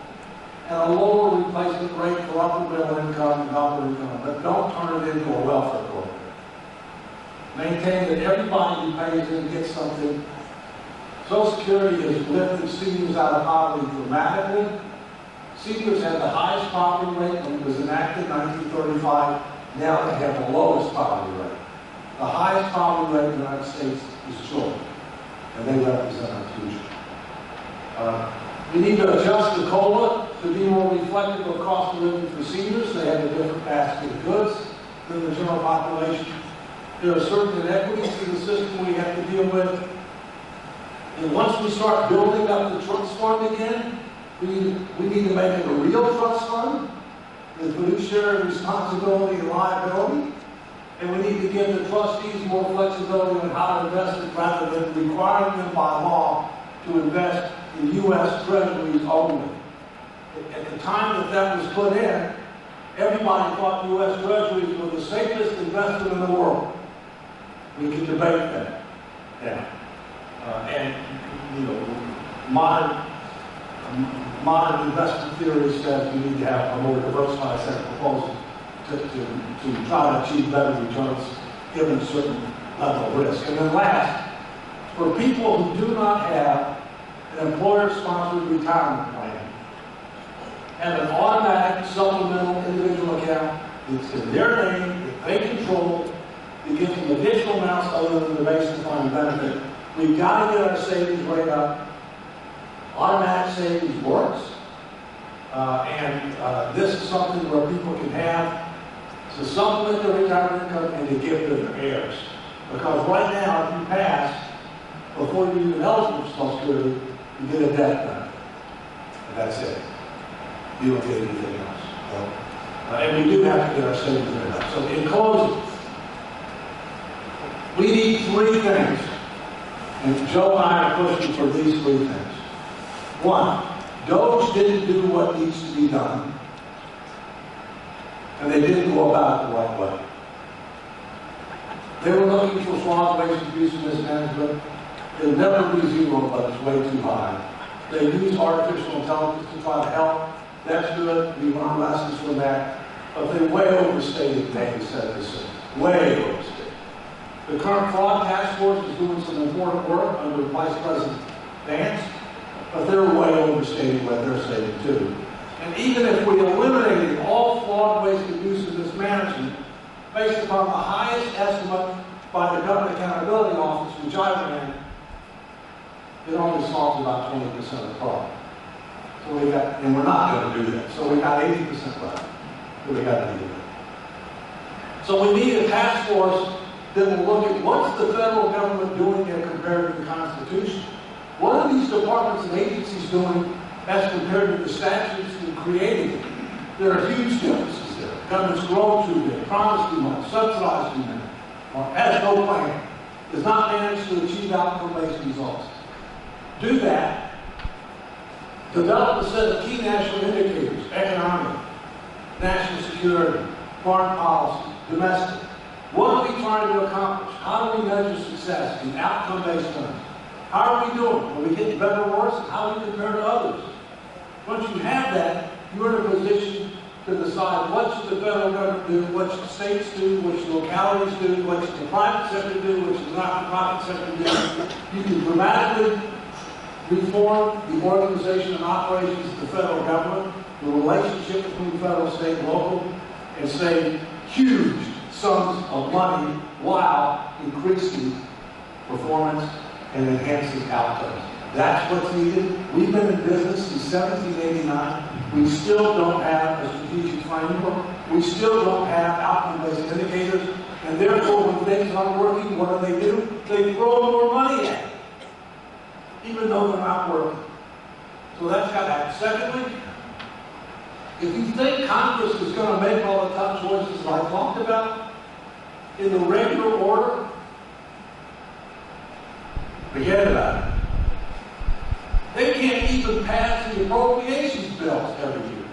and a lower replacement rate for upper middle income and upper income, but don't turn it into a welfare program. Maintain that everybody who pays in gets something. Social Security has lifted seniors out of poverty dramatically. Seniors had the highest poverty rate when it was enacted in 1935. Now they have the lowest poverty rate. The highest poverty rate in the United States is children, and they represent our future. We need to adjust the COLA to be more reflective of cost of living for seniors. They have a different basket of goods than the general population. There are certain inequities in the system we have to deal with. And once we start building up the trust fund again, we need to make it a real trust fund with fiduciary responsibility and liability. And we need to give the trustees more flexibility on how to invest it rather than requiring them by law to invest in U.S. Treasuries only. At the time that was put in, everybody thought U.S. Treasuries were the safest investment in the world. We can debate that now. And, you know, modern investment theory says you need to have a more diversified set of proposals to try to achieve better returns given a certain level of risk. And then last, for people who do not have an employer-sponsored retirement plan and an automatic supplemental individual account that's in their name, that they control, that gives them additional amounts other than the basic defined benefit, we've got to get our savings rate up. Automatic savings works. And this is something where people can have to supplement their retirement income and to give to their heirs. Because right now, if you pass, before you're even eligible for Social Security, you get a death benefit. And that's it. You don't get anything else. And we do have to get our savings rate up. So in closing, we need three things. And Joe and I are pushing for these three things. One, DOGE didn't do what needs to be done. And they didn't go about it the right way. They were looking for fraud, waste, abuse, and mismanagement. It'll never be zero, but it's way too high. They use artificial intelligence to try to help. That's good. We learn lessons from that. But they way overstated data set this. Way overstated. The current fraud task force is doing some important work under Vice President Vance, but they're way overstating what they're saying too. And even if we eliminated all fraud, waste, abuse, and mismanagement, based upon the highest estimate by the Government Accountability Office, which I ran, it only solves about 20% of the problem. So we got, and we're not going to do that. So we got 80% left. So we got to do that. So we need a task force that will look at what's the federal government doing there compared to the Constitution. What are these departments and agencies doing as compared to the statutes that created it? There are huge differences there. Government's grown too big, promised too much, subsidized too many, or has no plan, does not manage to achieve outcome-based results. Do that. Develop a set of key national indicators, economic, national security, foreign policy, domestic. What are we trying to accomplish? How do we measure success in outcome-based terms? How are we doing? Are we getting better or worse? How do we compare to others? Once you have that, you're in a position to decide what should the federal government do, what should states do, what should localities do, what should the private sector do, what should the not-for-profit sector do. You can dramatically reform the organization and operations of the federal government, the relationship between federal, state, and local, and save huge sums of money while increasing performance and enhancing outcomes. That's what's needed. We've been in business since 1789. We still don't have a strategic framework. We still don't have outcome-based indicators. And therefore, when things aren't working, what do? They throw more money at it, even though they're not working. So that's got to happen. Secondly, if you think Congress is going to make all the tough choices that I talked about in the regular order, forget about it. They can't eat even pass the appropriations bills every year.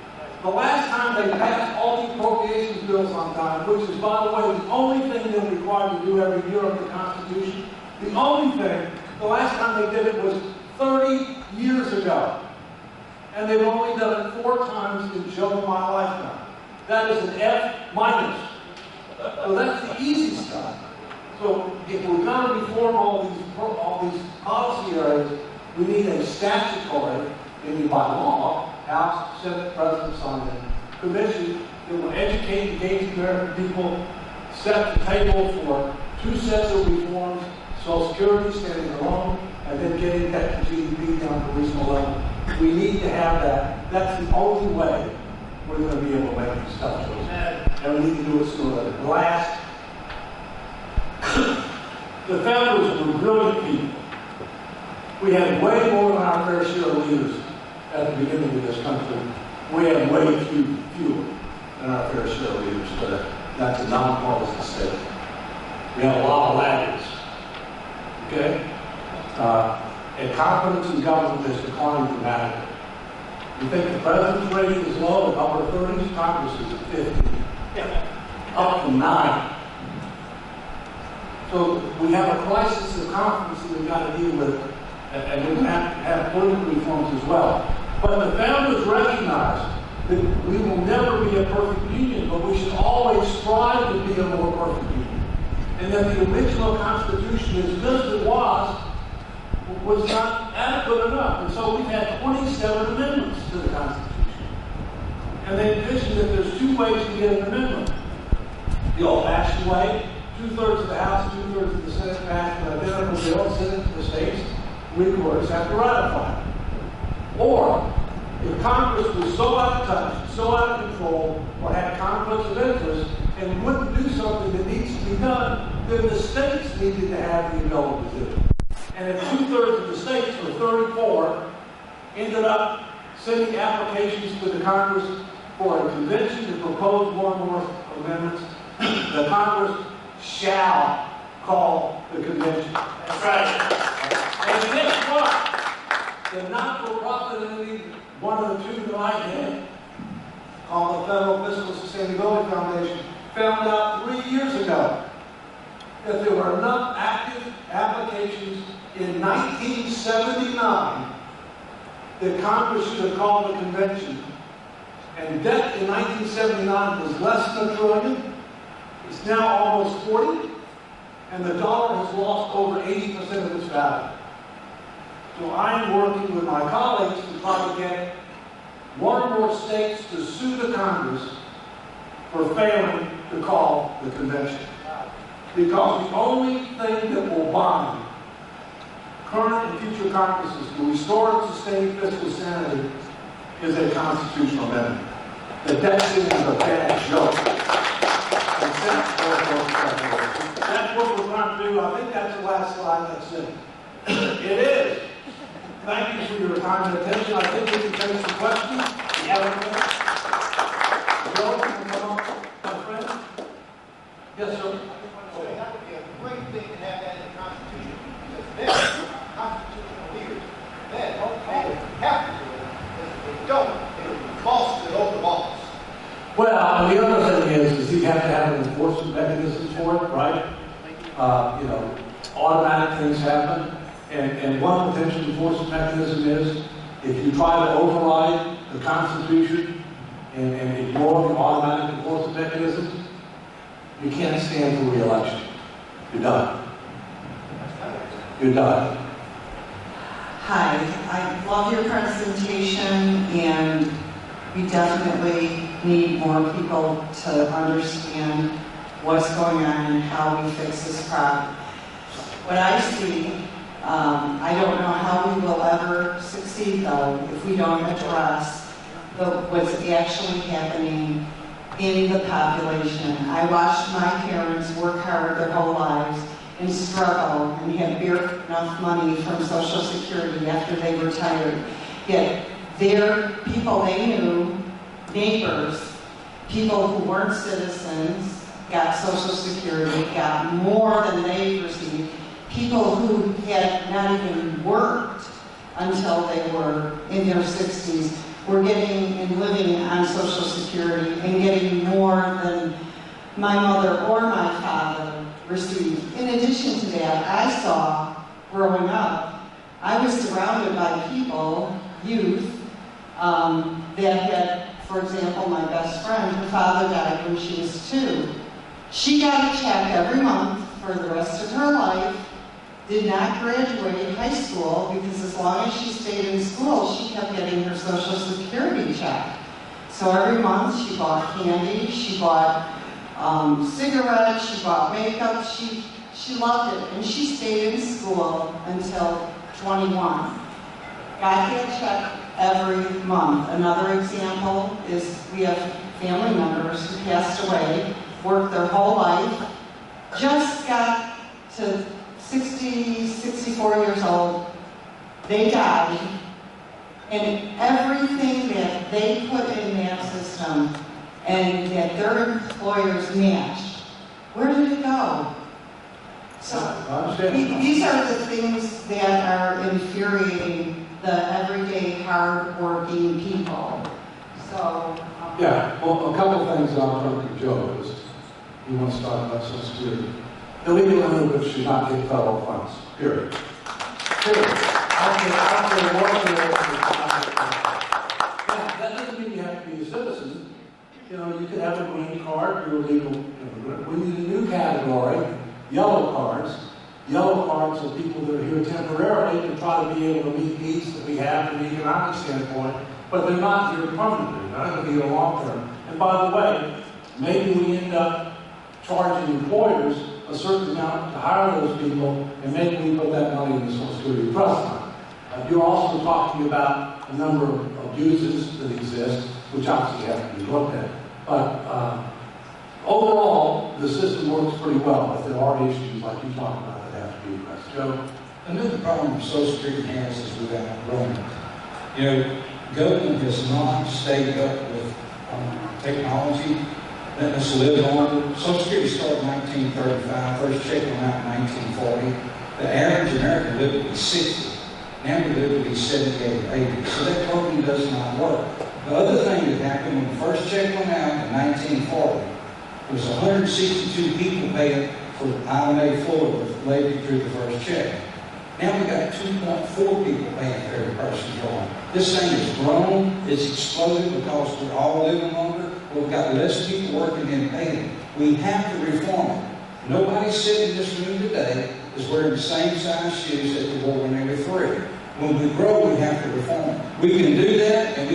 The last time they passed all the appropriations bills on time, which is, by the way, the only thing they're required to do every year of the Constitution, the only thing, the last time they did it was 30 years ago. And they've only done it 4 times in show my lifetime. That is an F minus. So that's the easy stuff. So if we're going to reform all these policy areas, we need a statutory, maybe by law, House, Senate, President, sign a commission that will educate, engage the American people, set the table for 2 sets of reforms, Social Security standing alone, and then getting that to GDP down to reasonable level. We need to have that. That's the only way we're going to be able to make these tough choices. And we need to do it sooner than last. The founders were brilliant people. We had way more than our fair share of leaders at the beginning of this country. We had way fewer than our fair share of leaders today. That's a nonpartisan state. We have a lot of laggards. Okay? And confidence in government has declined dramatically. You think the president's rating is low, at upper 30s, Congress is at 50. Up to 9. So we have a crisis of confidence that we've got to deal with, and we have political reforms as well. But the founders recognized that we will never be a perfect union, but we should always strive to be a more perfect union. And that the original Constitution, as good as it was not adequate enough. And so we've had 27 amendments to the Constitution. And they envision that there's 2 ways to get an amendment. The old-fashioned way, 2/3 of the House, 2/3 of the Senate pass an identical bill, send it to the states, we courts have to ratify it. Or, if Congress was so out of touch, so out of control, or had conflicts of interest, and wouldn't do something that needs to be done, then the states needed to have the ability to do it. And if 2/3 of the states, or 34, ended up sending applications to the Congress for a convention to propose one or more amendments, the Congress shall call the convention. That's right. And guess what? The not-for-profit entity, one of the 2 that I had, called the Federal Fiscal Sustainability Foundation, found out 3 years ago that there were enough active applications in 1979 that Congress should have called the convention. And debt in 1979 was less than $1 trillion. It's now almost 40, and the dollar has lost over 80% of its value. So I'm working with my colleagues to try to get 1 or more states to sue the Congress for failing to call the convention. Because the only thing that will bind current and future Congresses to restore and sustain fiscal sanity is a constitutional amendment. The debt ceiling is a bad joke. That's what we're trying to do. I think that's the last slide. That's it. It is. Thank you for your time and attention. I think we can take some questions. Joe, you come up, my friend? Yes, sir. That would be a great thing to have that in the Constitution, because then constitutional leaders then have to do it. If they don't, it would be false to the oath of office. Well, the other thing is you have to have an enforcement mechanism for it, right? Automatic things happen. And one potential enforcement mechanism is if you try to override the Constitution and ignore the automatic enforcement mechanisms, you can't stand for re-election. You're done. You're done. Hi, I love your presentation, and we definitely need more people to understand what's going on and how we fix this problem. What I see, I don't know how we will ever succeed, though, if we don't address what's actually happening in the population. I watched my parents work hard their whole lives and struggle and have barely enough money from Social Security after they retired. Yet their people they knew, neighbors, people who weren't citizens, got Social Security, got more than they received. People who had not even worked until they were in their 60s were getting and living on Social Security and getting more than my mother or my father received. In addition to that, I saw, growing up, I was surrounded by people, youth, that had, for example, my best friend, her father died when she was 2. She got a check every month for the rest of her life, did not graduate high school because as long as she stayed in school, she kept getting her Social Security check. So every month she bought candy, she bought cigarettes, she bought makeup, she loved it, and she stayed in school until 21. Got that check every month. Another example is we have family members who passed away, worked their whole life, just got to 60, 64 years old, they died, and everything that they put in that system and that their employers matched, where did it go? So these are the things that are infuriating the everyday, hard-working people. So Yeah, well, a couple of things I'll turn to Joe is he wants to talk about Social Security. Illegal immigrants should not get federal funds, period. Period. That doesn't mean you have to be a citizen. You know, you could have a green card, you're a legal immigrant. We need a new category, yellow cards. Yellow cards are people that are here temporarily to try to be able to meet needs that we have from an economic standpoint, but they're not here permanently. They're not going to be here long term. And by the way, maybe we end up charging employers a certain amount to hire those people, and maybe we put that money in the Social Security Trust Fund. You're also talking about a number of abuses that exist, which obviously have to be looked at. But overall, the system works pretty well, but there are issues like you talked about that have to be addressed. Joe? Another problem Social Security has is without employment. You know, government has not stayed up with technology. Letting us live on. Social Security started in 1935, first check went out in 1940. The average American lived to be 60. Now we live to be 78 or 80. So that program does not work. The other thing that happened when the first check went out in 1940, there was 162 people paying for IMA Florida with lady through the first check. Now we got 2.4 people paying for every person join. This thing has grown, it's exploded because we're all living longer. We've got less people working than paying. We have to reform it. Nobody sitting in this room today is wearing the same size shoes that they wore when they were 3. When we grow, we have to reform it. We can do that, and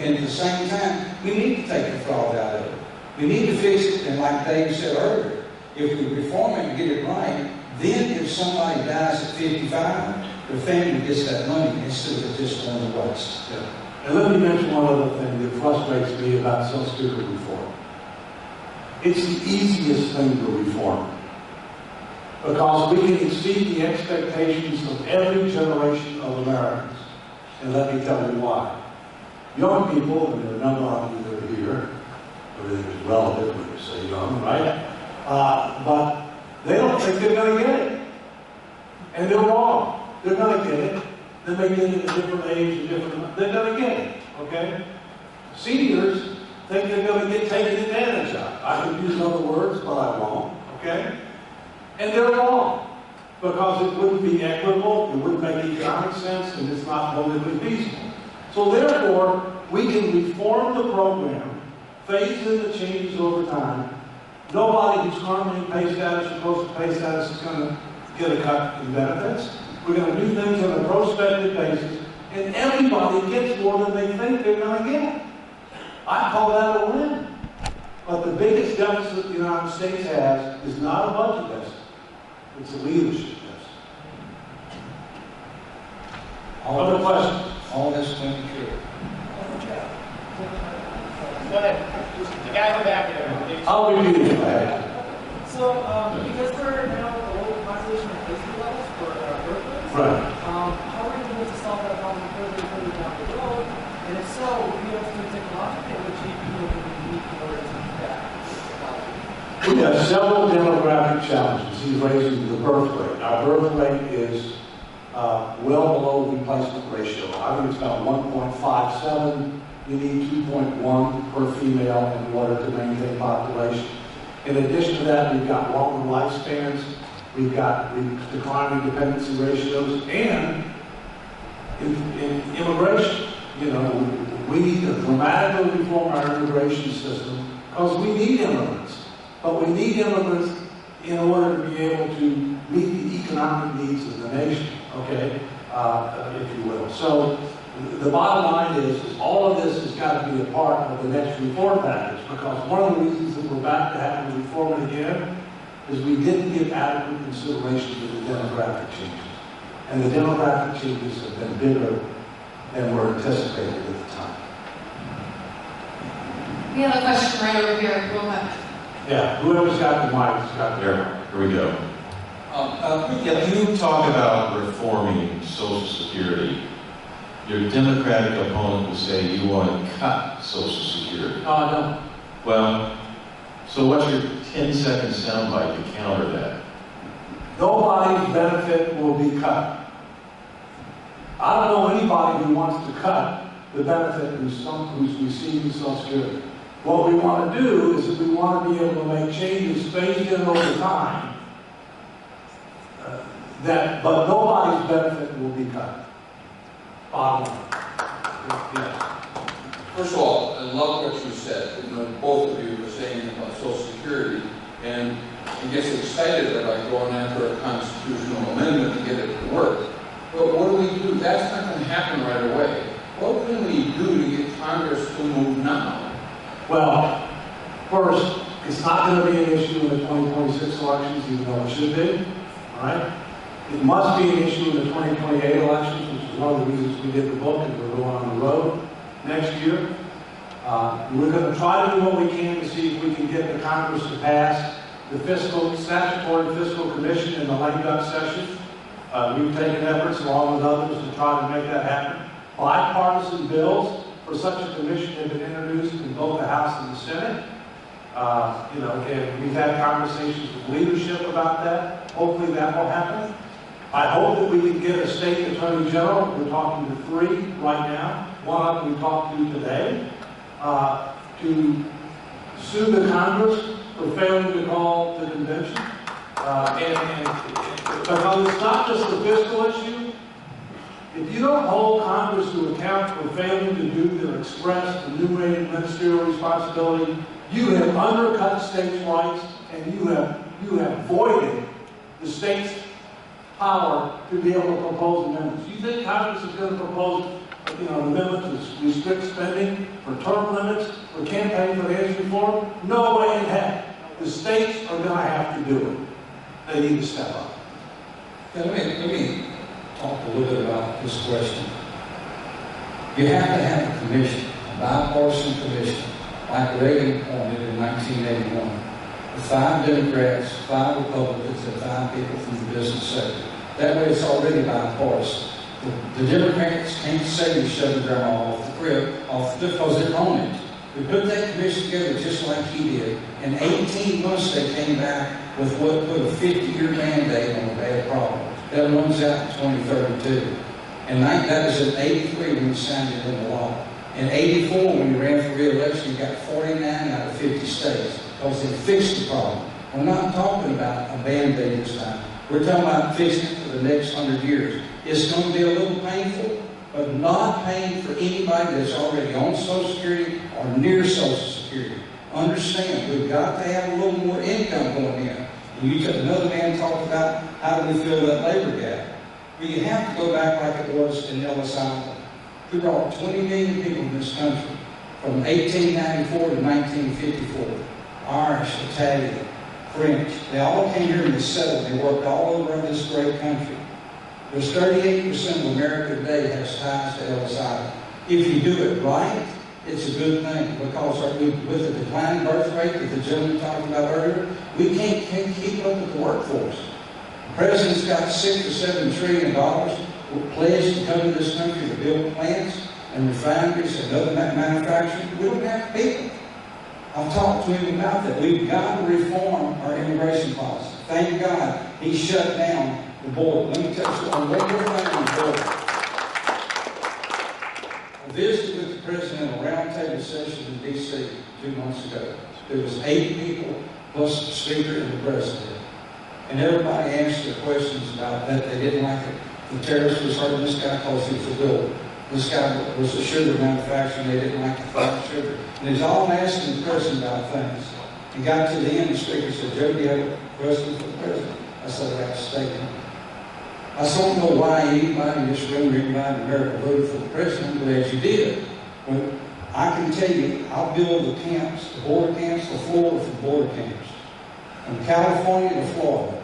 at the same time, we need to take the fraud out of it. We need to fix it, and like Dave said earlier, if we reform it and get it right, then if somebody dies at 55, the family gets that money instead of just going to waste. Yeah. And let me mention one other thing that frustrates me about Social Security reform. It's the easiest thing to reform because we can exceed the expectations of every generation of Americans. And let me tell you why. Young people, and there are a number of you that are here, everything is relative when you say young, right? But they don't think they're going to get it. And they're wrong. They're going to get it. They may get it at a different age, they're going to get it, okay? Seniors think they're going to get taken advantage of. I could use other words, but I won't, okay? And they're wrong, because it wouldn't be equitable, it wouldn't make economic sense, and it's not politically feasible. So therefore, we can reform the program, phase in the changes over time. Nobody who's currently in pay status or close to pay status is going to get a cut in benefits. We're going to do things on a prospective basis, and everybody gets more than they think they're going to get. I call that a win. But the biggest deficit the United States has is not a budget deficit. It's a leadership deficit. Other questions? All this is going to be true. Go ahead. The guy in the back there. I'll repeat it. So, because we're now at a low population replacement levels for birth rates, Right. how are we going to solve that problem further down the road? And if so, we have to technologically achieve people who need in order to do that. We have several demographic challenges. He's raising the birth rate. Our birth rate is well below the replacement ratio. I think it's about 1.57. You need 2.1 per female in order to maintain population. In addition to that, we've got longer lifespans, we've got declining dependency ratios, and in immigration, you know, we need to dramatically reform our immigration system because we need immigrants. But we need immigrants in order to be able to meet the economic needs of the nation, okay, if you will. So the bottom line is all of this has got to be a part of the next reform package, because one of the reasons that we're back to having to reform it again is we didn't give adequate consideration to the demographic changes. And the demographic changes have been bigger than were anticipated at the time. We have a question right over here. Go ahead. Yeah, whoever's got the mic has got the Here we go. You talk about reforming Social Security. Your Democratic opponent will say you want to cut Social Security. No, I don't. Well, so what's your 10-second soundbite to counter that? Nobody's benefit will be cut. I don't know anybody who wants to cut the benefit who's receiving Social Security. What we want to do is that we want to be able to make changes phased in over time, but nobody's benefit will be cut. Bottom line. Yes. First of all, I love what you said. You know, both of you were saying about Social Security, and I guess excited about going after a constitutional amendment to get it to work. But what do we do? That's not going to happen right away. What can we do to get Congress to move now? Well, first, it's not going to be an issue in the 2026 elections, even though it should be. All right? It must be an issue in the 2028 elections, which is one of the reasons we did the book, and we're going on the road next year. We're going to try to do what we can to see if we can get the Congress to pass the statutory fiscal commission in the lame duck session. We've taken efforts along with others to try to make that happen. Bipartisan bills for such a commission have been introduced in both the House and the Senate. And we've had conversations with leadership about that. Hopefully that will happen. I hope that we can get a state attorney general. We're talking to 3 right now. One of them we talked to today, to sue the Congress for failing to call the convention. Because it's not just a fiscal issue. If you don't hold Congress to account for failing to do their express enumerated ministerial responsibility, you have undercut states' rights, and you have voided the state's power to be able to propose amendments. You think Congress is going to propose, an amendment to restrict spending, for term limits, for campaign finance reform? No way in heck. The states are going to have to do it. They need to step up. Yeah, let me talk a little bit about this question. You have to have a commission, a bipartisan commission, like Reagan appointed in 1981, with 5 Democrats, 5 Republicans, and 5 people from the business sector. That way it's already bipartisan. The Democrats can't say we shut the grandma off the crib, because they're on it. We put that commission together just like he did. In 18 months they came back with what put a 50-year mandate on a bad problem. That runs out in 2032. And that was in 83 when we signed it into law. In 84, when we ran for re-election, we got 49 out of 50 states because they fixed the problem. We're not talking about a band-aid this time. We're talking about fixing it for the next 100 years. It's going to be a little painful, but not pain for anybody that's already on Social Security or near Social Security. Understand, we've got to have a little more income going in. Another man talked about how do we fill that labor gap. Well, you have to go back like it was in Ellis Island. We brought 20 million people in this country from 1894 to 1954. Irish, Italian, French. They all came here and they settled. They worked all over this great country. There's 38% of America today has ties to Ellis Island. If you do it right, it's a good thing, because with the declining birth rate that the gentleman talked about earlier, we can't keep up with the workforce. The president's got $6 or $7 trillion pledged to come to this country to build plants and refineries and other manufacturing. We don't have people. I've talked to him about that. We've got to reform our immigration policy. Thank God he shut down the border. Let me tell you something, one more thing on the border. I visited with the president in a roundtable session in D.C. 2 months ago. There was 8 people, plus the speaker and the president. And everybody answered their questions about that. They didn't like it. The terrorist was hurting this guy because he was a builder. This guy was a sugar manufacturer, and they didn't like the fine sugar. And he's all asking the president about things. And got to the end, the speaker said, Joe, do you have a question for the president? I said, I got a statement. I don't know why anybody in this room or anybody in America voted for the president. I'm glad you did. But I can tell you, I'll build the camps, the border camps, the floor for border camps. From California to Florida.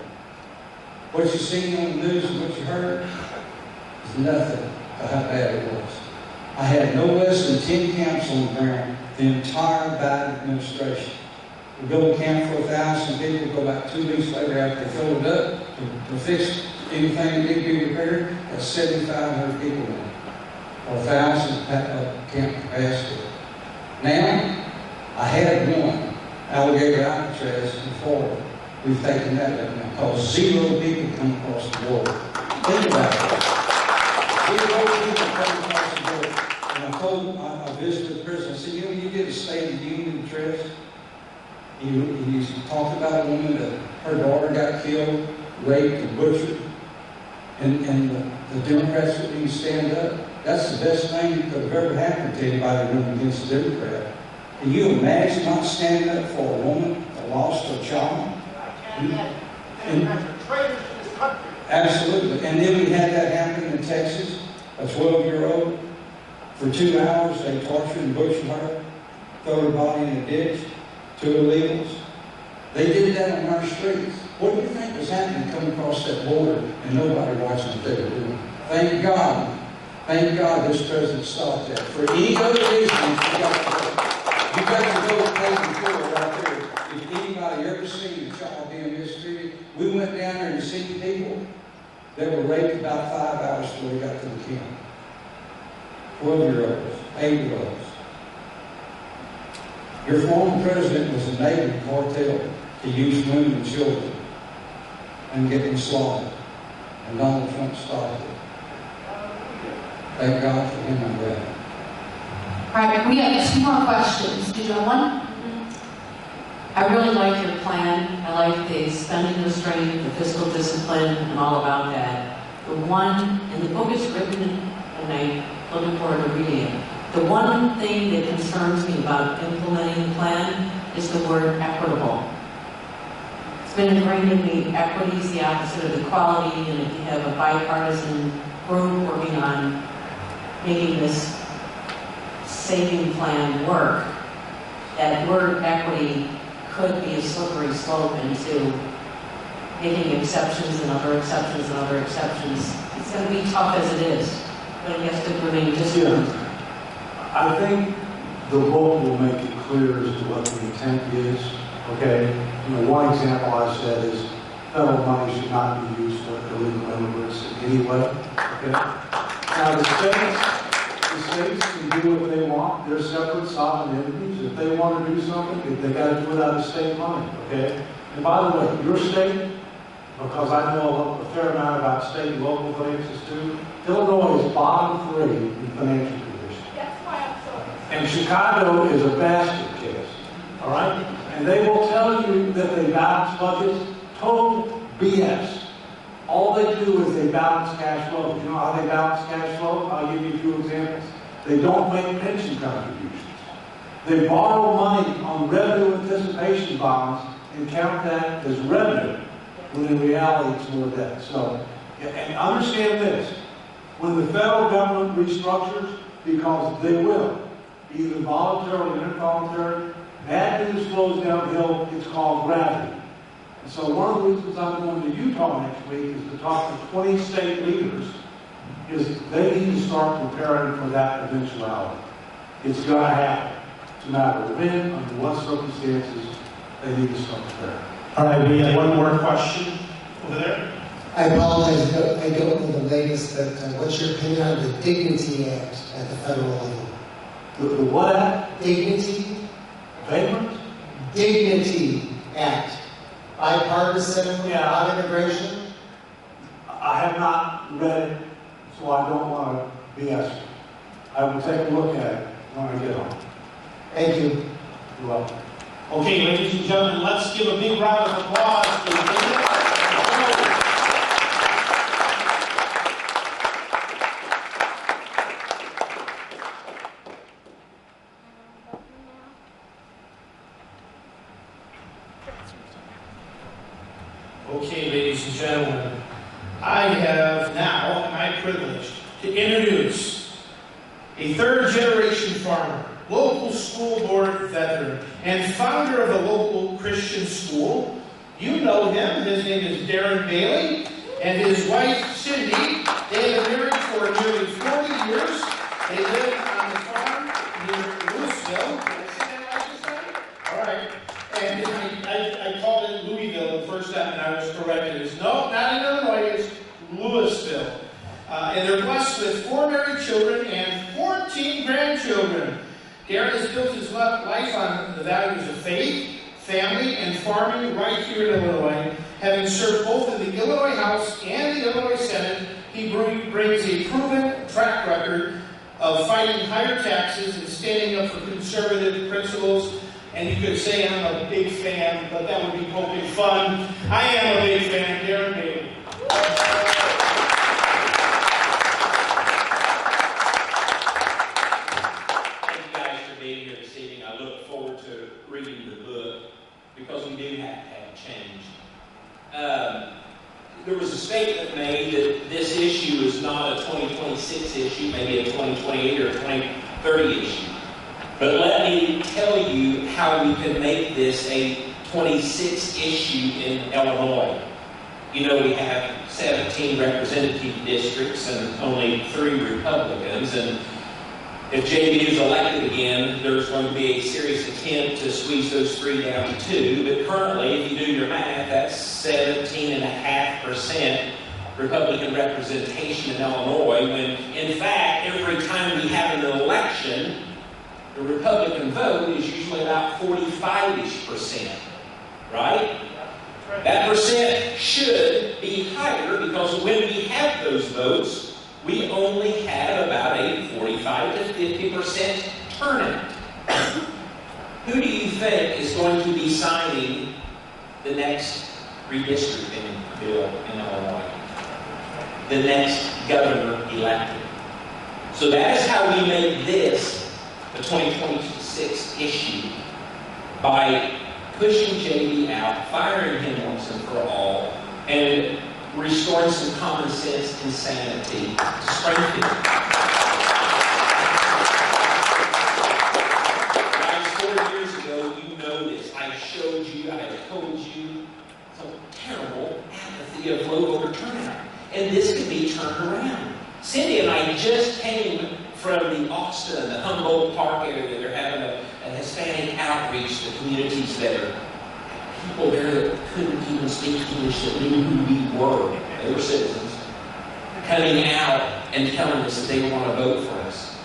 What you seen on the news and what you heard is nothing to how bad it was. I had no less than 10 camps on the ground the entire Biden administration. We built a camp for 1,000 people, go back 2 weeks later after they filled it up to fix anything that didn't be repaired. That's 7,500 people in it, or 1,000 camp capacity. Now, I had one, alligator Alcatraz in Florida. We've taken that up now, because 0 people come across the border. Think about it. 0 people come across the border. And I visited with the president, I said, you know, you did a State of the Union address. He talked about a woman that her daughter got killed, raped, and butchered. And the Democrats wouldn't even stand up. That's the best thing that could have ever happened to anybody running against a Democrat. Can you imagine not standing up for a woman that lost her child? Democrats are traitors to this country. Absolutely. And then we had that happen in Texas, a 12-year-old. For 2 hours, they tortured and butchered her, threw her body in a ditch, 2 illegals. They did that on our streets. What do you think was happening coming across that border and nobody watching what they were doing? Thank God this president stopped that. For any other reason, you got to go to Payton Field right there. If anybody ever seen a child being mistreated, we went down there and seen people that were raped about 5 hours before we got to the camp. 12-year-olds, 8-year-olds. Your former president was enabling cartel to use women and children and get them slaughtered. And Donald Trump stopped it. Thank God for him on that. All right, we have 2 more questions. Did you have one? I really like your plan. I like the spending restraint, the fiscal discipline, and all about that. The one, and the book is written, and I'm looking forward to reading it. The one thing that concerns me about implementing the plan is the word equitable. It's been ingrained in me, equity is the opposite of equality, and if you have a bipartisan group working on making this saving plan work, that word equity could be a slippery slope into making exceptions and other exceptions and other exceptions. It's going to be tough as it is, but it has to remain disciplined. I think the book will make it clear as to what the intent is. Okay? You know, one example I said is federal money should not be used for illegal immigrants in any way. Okay? Now the states can do what they want. They're separate sovereign entities. If they want to do something, they got to do it out of state money. Okay? And by the way, your state, because I know a fair amount about state and local finances too, Illinois is bottom 3 in financial condition. And Chicago is a bastard case, all right? And they will tell you that they balance budgets. Total BS. All they do is they balance cash flow. You know how they balance cash flow? I'll give you a few examples. They don't make pension contributions. They borrow money on revenue anticipation bonds and count that as revenue, when in reality it's more debt. So, and understand this. When the federal government restructures, because they will, either voluntarily or involuntary, bad news flows downhill. It's called gravity. And so one of the reasons I'm going to Utah next week is to talk to 20 state leaders, is they need to start preparing for that eventuality. It's going to happen. It's a matter of when, under what circumstances, they need to start preparing. All right, we have one more question over there. I apologize, I don't know the latest, but what's your opinion on the Dignity Act at the federal level? The what Act? Dignity? Vagrant? Dignity Act. Bipartisan, on immigration? I have not read it, so I don't want to BS it. I will take a look at it when I get home. Thank you. You're welcome. Okay, ladies and gentlemen, let's give a big round of applause to David. Okay, ladies and gentlemen, I have now my privilege to introduce a third-generation farmer, local school board veteran, and founder of a local Christian school. You know him. His name is Darren Bailey, and his wife, Cindy. They have been married for nearly 40 years. They live on the farm near Louisville. Did I say that right this time? All right. And I called it Louisville the first time, and I was corrected. It's no, not in Illinois, it's Louisville. And they're blessed with 4 married children and 14 grandchildren. Darren has built his life on the values of faith, family, and farming right here in Illinois. Having served both in the Illinois House and the Illinois Senate, he brings a proven track record of fighting higher taxes and standing up for conservative principles. And you could say I'm a big fan, but that would be poking fun. I am a big fan, Darren Bailey. Reading the book, because we do have to have change. There was a statement made that this issue is not a 2026 issue, maybe a 2028 or 2030 issue. But let me tell you how we can make this a 26 issue in Illinois. You know, we have 17 representative districts and only 3 Republicans, and if Debie is elected again, there's going to be a serious attempt to squeeze those 3 down to 2. But currently, if you do your math, that's 17.5% Republican representation in Illinois, when in fact, every time we have an election, the Republican vote is usually about 45-ish%, right? That percent should be higher, because when we have those votes, we only have about a 45 to 50% turnout. Who do you think is going to be signing the next redistricting bill in Illinois? The next governor elected. So that is how we make this the 2026 issue, by pushing Debie out, firing him once and for all, and restoring some common sense and sanity to Springfield. Guys, 4 years ago, you know this. I showed you, I told you, some terrible apathy of low voter turnout. And this could be turned around. Cindy and I just came from the Austin, the Humboldt Park area. They're having a Hispanic outreach to communities there. People there that couldn't even speak English, that knew who we were. They were citizens. Coming out and telling us that they want to vote for us.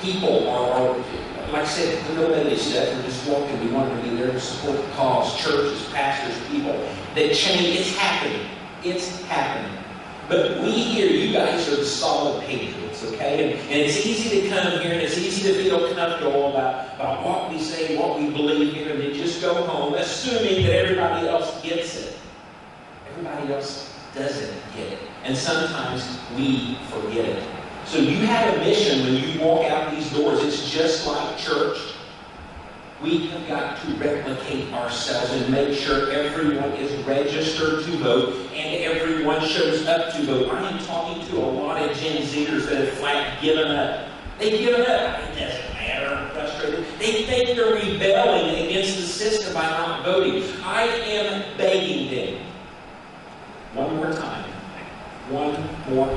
People are like I said, the nobody stuff, we're just walking. We want to be there to support the cause. Churches, pastors, people. That change, it's happening. It's happening. But we here, you guys are the solid patriots, okay? And it's easy to come here, and it's easy to feel comfortable about what we say, what we believe here, and then just go home, assuming that everybody else gets it. Everybody else doesn't get it. And sometimes we forget it. So you have a mission when you walk out these doors. It's just like church. We have got to replicate ourselves and make sure everyone is registered to vote and everyone shows up to vote. I am talking to a lot of Gen Zers that have flat given up. They've given up. It doesn't matter. I'm frustrated. They think they're rebelling against the system by not voting. I am begging them. One more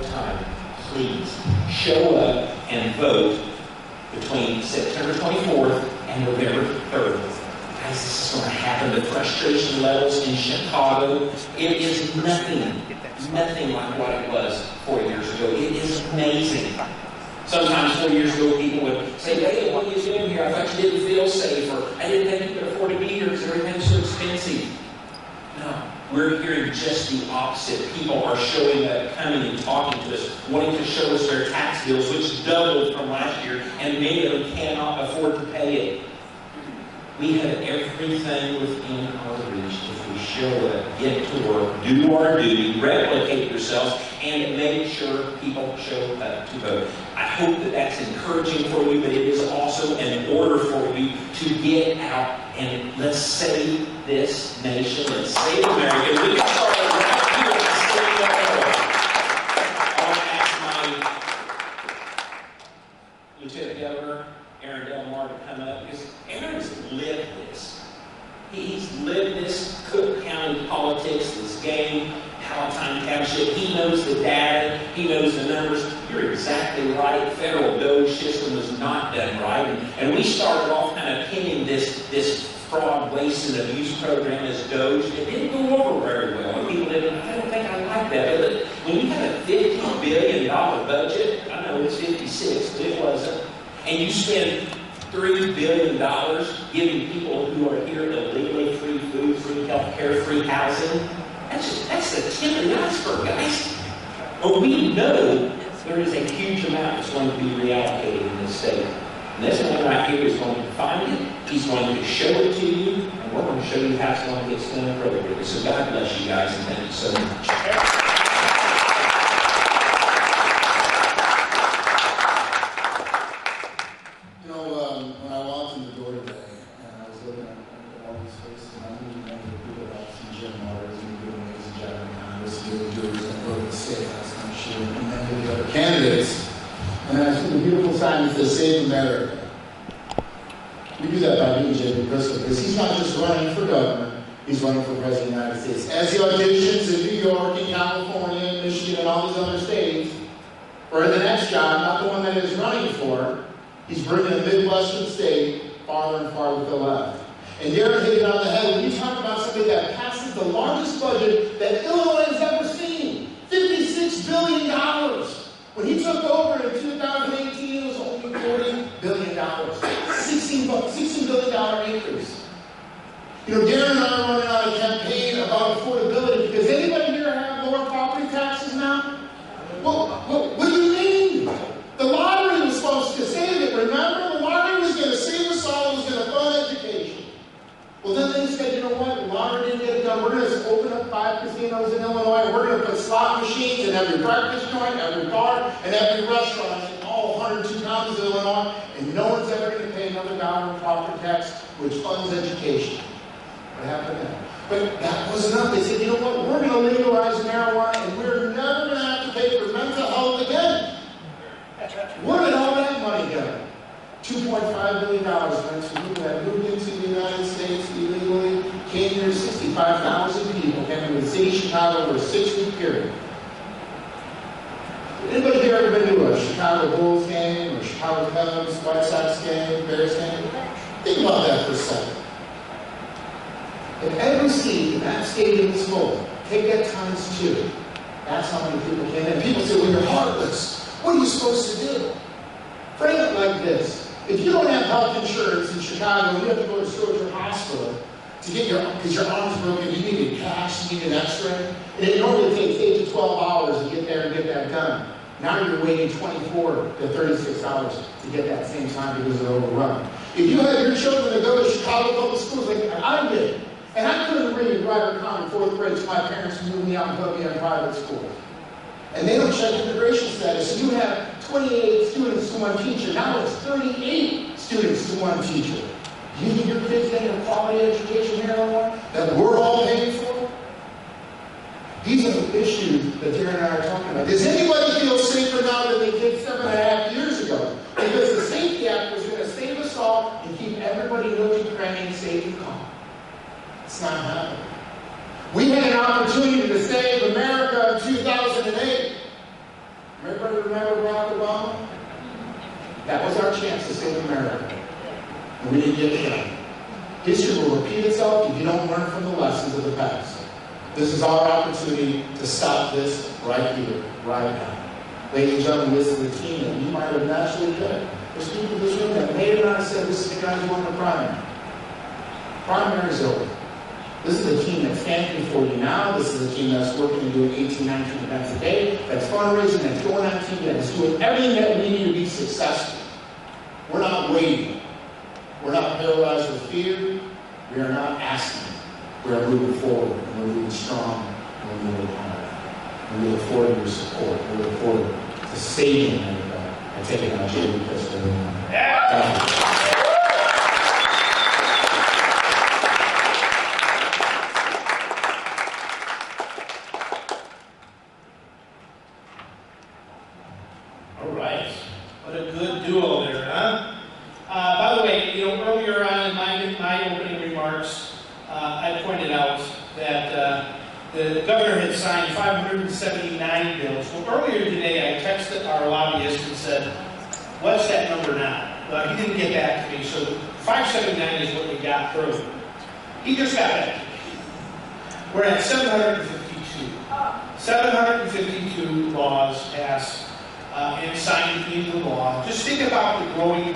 time. Please show up and vote between September 24th and November 3rd. Guys, this is going to happen. The frustration levels in Chicago, it is nothing like what it was 4 years ago. It is amazing. Sometimes 4 years ago, people would say, hey, what are you doing here? I thought you didn't feel safe, or I didn't think you could afford to be here because everything's so expensive. No, We're hearing just the opposite. People are showing up, coming and talking to us, wanting to show us their tax bills, which doubled from last year, and many of them cannot afford to pay it. We have everything within our reach if we show up, get to work, do our duty, replicate yourselves, and make sure people show up to vote. I hope that that's encouraging for you, but it is also an order for you to get out and let's save this nation. Let's save America. We can start right here at the city level. I want to ask my Lieutenant Governor, Darren, to come up, because Aaron's lived this. He's lived this Cook County politics, this game, Palatine Township. He knows the data. He knows the numbers. You're exactly right. The federal Doge system was not done right. And we started off kind of pinning this fraud, waste, and abuse program as Doge. It didn't go over very well. And people didn't, I don't think I like that. But when you have a $50 billion budget, I know it's 56, but it wasn't, and you spend $3 billion giving people who are here illegally free food, free health care, free housing. That's the tip of the iceberg, guys. But we know there is a huge amount that's going to be reallocated in this state. And this man right here is going to find it. He's going to show it to you. And we're going to show you how it's going to get spent appropriately. So God bless you guys, and thank you so much. Candidates, and I think the beautiful sign is the Save America. We do that by doing Jimmy Bristol, because he's not just running for governor, he's running for president of the United States. As he auditions in New York, and California, and Michigan, and all these other states, for the next job, not the one that he's running for, he's bringing a Midwestern state farther and farther to the left. And Darren hit it on the head. When you talk about somebody that passes the largest budget that Illinois has ever seen, $56 billion. When he took over in 2018, it was only $40 billion. $16 billion increase. You know, Darren and I are running on a campaign about affordability, because anybody here have lower property taxes now? Well, what do you mean? The lottery was supposed to save it. Remember? The lottery was going to save us all. It was going to fund education. Well, then they said, you know what? The lottery didn't get it done. We're going to open up 5 casinos in Illinois. And we're going to put slot machines in every breakfast joint, every bar, and every restaurant in all 102 counties of Illinois. And no one's ever going to pay another dollar in property tax, which funds education. What happened then? But that wasn't enough. They said, you know what? We're going to legalize marijuana, and we're never going to have to pay for mental health again. Where did all that money go? $2.5 billion went to people that moved into the United States illegally, came here, 65,000 people came to the city of Chicago over a 6-week period. Anybody here ever been to a Chicago Bulls game, or Chicago Cubs, White Sox game, Bears game? Think about that for a second. If every seat in that stadium is full, take that times 2. That's how many people came in. People say, well, you're heartless. What are you supposed to do? Frame it like this. If you don't have health insurance in Chicago, you have to go to Securityu hospital to get because your arm's broken, you need a cash, you need an x-ray. And it normally takes 8 to 12 hours to get there and get that done. Now you're waiting 24 to 36 hours to get that same time because they're overrun. If you have your children that go to Chicago public schools like I did, and I couldn't read, write, or count in 4th grade, so my parents moved me out and put me in private school. And they don't check immigration status. So you have 28 students to one teacher. Now it's 38 students to one teacher. Do you think your kids getting a quality education here in Illinois that we're all paying for? These are the issues that Darren and I are talking about. Does anybody feel safer now than they did 7.5 years ago? Because the Safety Act was going to save us all and keep everybody living, cranking, safe, and calm. It's not happening. We had an opportunity to save America in 2008. Everybody remember Barack Obama? That was our chance to save America. And we didn't get it done. History will repeat itself if you don't learn from the lessons of the past. This is our opportunity to stop this right here, right now. Ladies and gentlemen, this is the team that you might have naturally picked. There's people in this room that made it on and said, this is the guy who won the primary. Primary's over. This is a team that's standing for you now. This is a team that's working and doing 18, 19 events a day, that's fundraising, that's going on TV, that's doing everything that we need to be successful. We're not waiting. We're not paralyzed with fear. We are not asking. We are moving forward, and we're moving strong, and we're moving hard. And we look forward to your support. We look forward to saving America and taking out Debie because we're doing it. Thank you. All right. What a good duo there, huh? By the way, earlier on in my opening remarks, I pointed out that the governor had signed 579 bills. Well, earlier today, I texted our lobbyist and said, what's that number now? Well, he didn't get back to me, so 579 is what we got earlier. He just got back to me. We're at 752. 752 laws passed and signed into law. Just think about the growing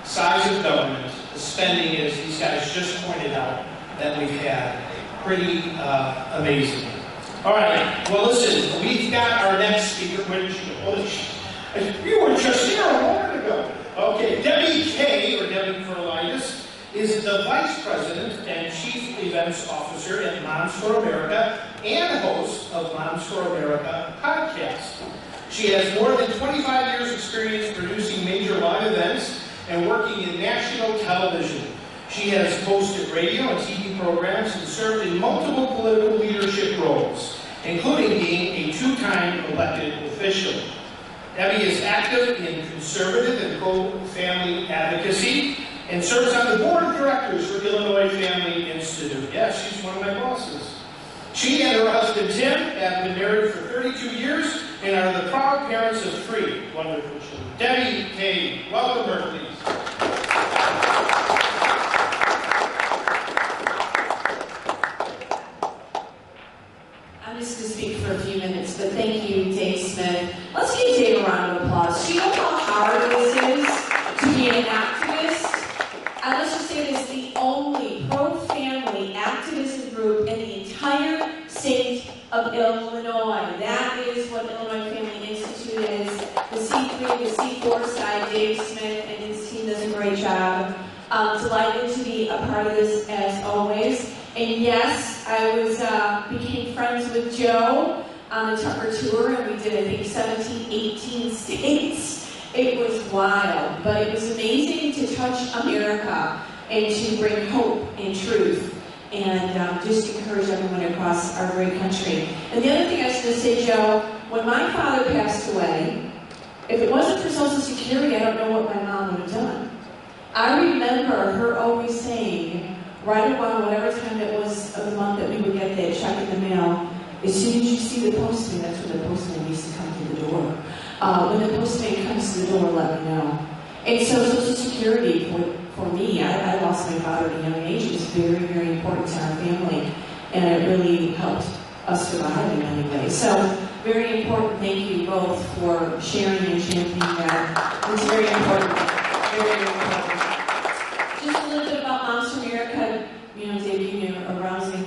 size of government, the spending, as these guys just pointed out, that we've had. Pretty amazing. All right, well listen, we've got our next speaker. Where did she go? Holy shit. You were just here a moment ago. Okay, Debie K, or Debie Kralidis, is the Vice President and Chief Events Officer at Mons for America and host of Mons for America podcast. She has more than 25 years experience producing major live events and working in national television. She has hosted radio and TV programs and served in multiple political leadership roles, including being a two-time elected official. Debie is active in conservative and pro-family advocacy and serves on the board of directors for Illinois Family Institute. Yes, she's one of my bosses. She and her husband Tim have been married for 32 years and are the proud parents of 3 wonderful children. Debie K, welcome her, please. I'm just going to speak for a few minutes, but thank you, Dave Smith. Let's give Dave a round of applause. Do you know how hard this is to be an activist? Let's just say this, the only pro-family activism group in the entire state of Illinois. That is what Illinois Family Institute is. The C3, the C4 side, Dave Smith and his team does a great job. Delighted to be a part of this as always. And yes, I became friends with Joe on the Tucker tour, and we did, I think, 17, 18 states. It was wild, but it was amazing to touch America and to bring hope and truth and just encourage everyone across our great country. And the other thing I was going to say, Joe, when my father passed away, if it wasn't for Social Security, I don't know what my mom would have done. I remember her always saying, right around whatever time it was of the month that we would get that check in the mail, as soon as you see the postman, that's when the postman used to come to the door. When the postman comes to the door, let me know. And so Social Security, for me, I lost my father at a young age. It was very, very important to our family, and it really helped us survive in many ways. So, very important. Thank you both for sharing and championing that. It's very important. Very, very important. Just a little bit about Mons for America. Dave, you knew a rousing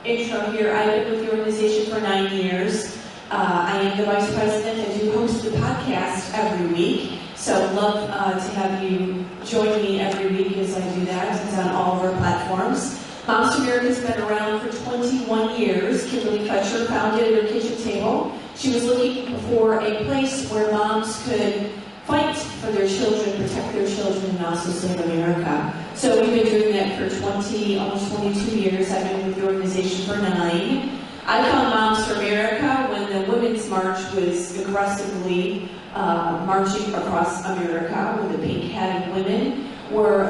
intro here. I've been with the organization for 9 years. I am the vice president. I do host the podcast every week. So love to have you join me every week as I do that. It's on all of our platforms. Mons for America has been around for 21 years. Kimberly Fletcher founded at her kitchen table. She was looking for a place where moms could fight for their children, protect their children, and also save America. So we've been doing that for almost 22 years. I've been with the organization for 9. I found Mons for America when the Women's March was aggressively marching across America, when the pink-hatted women were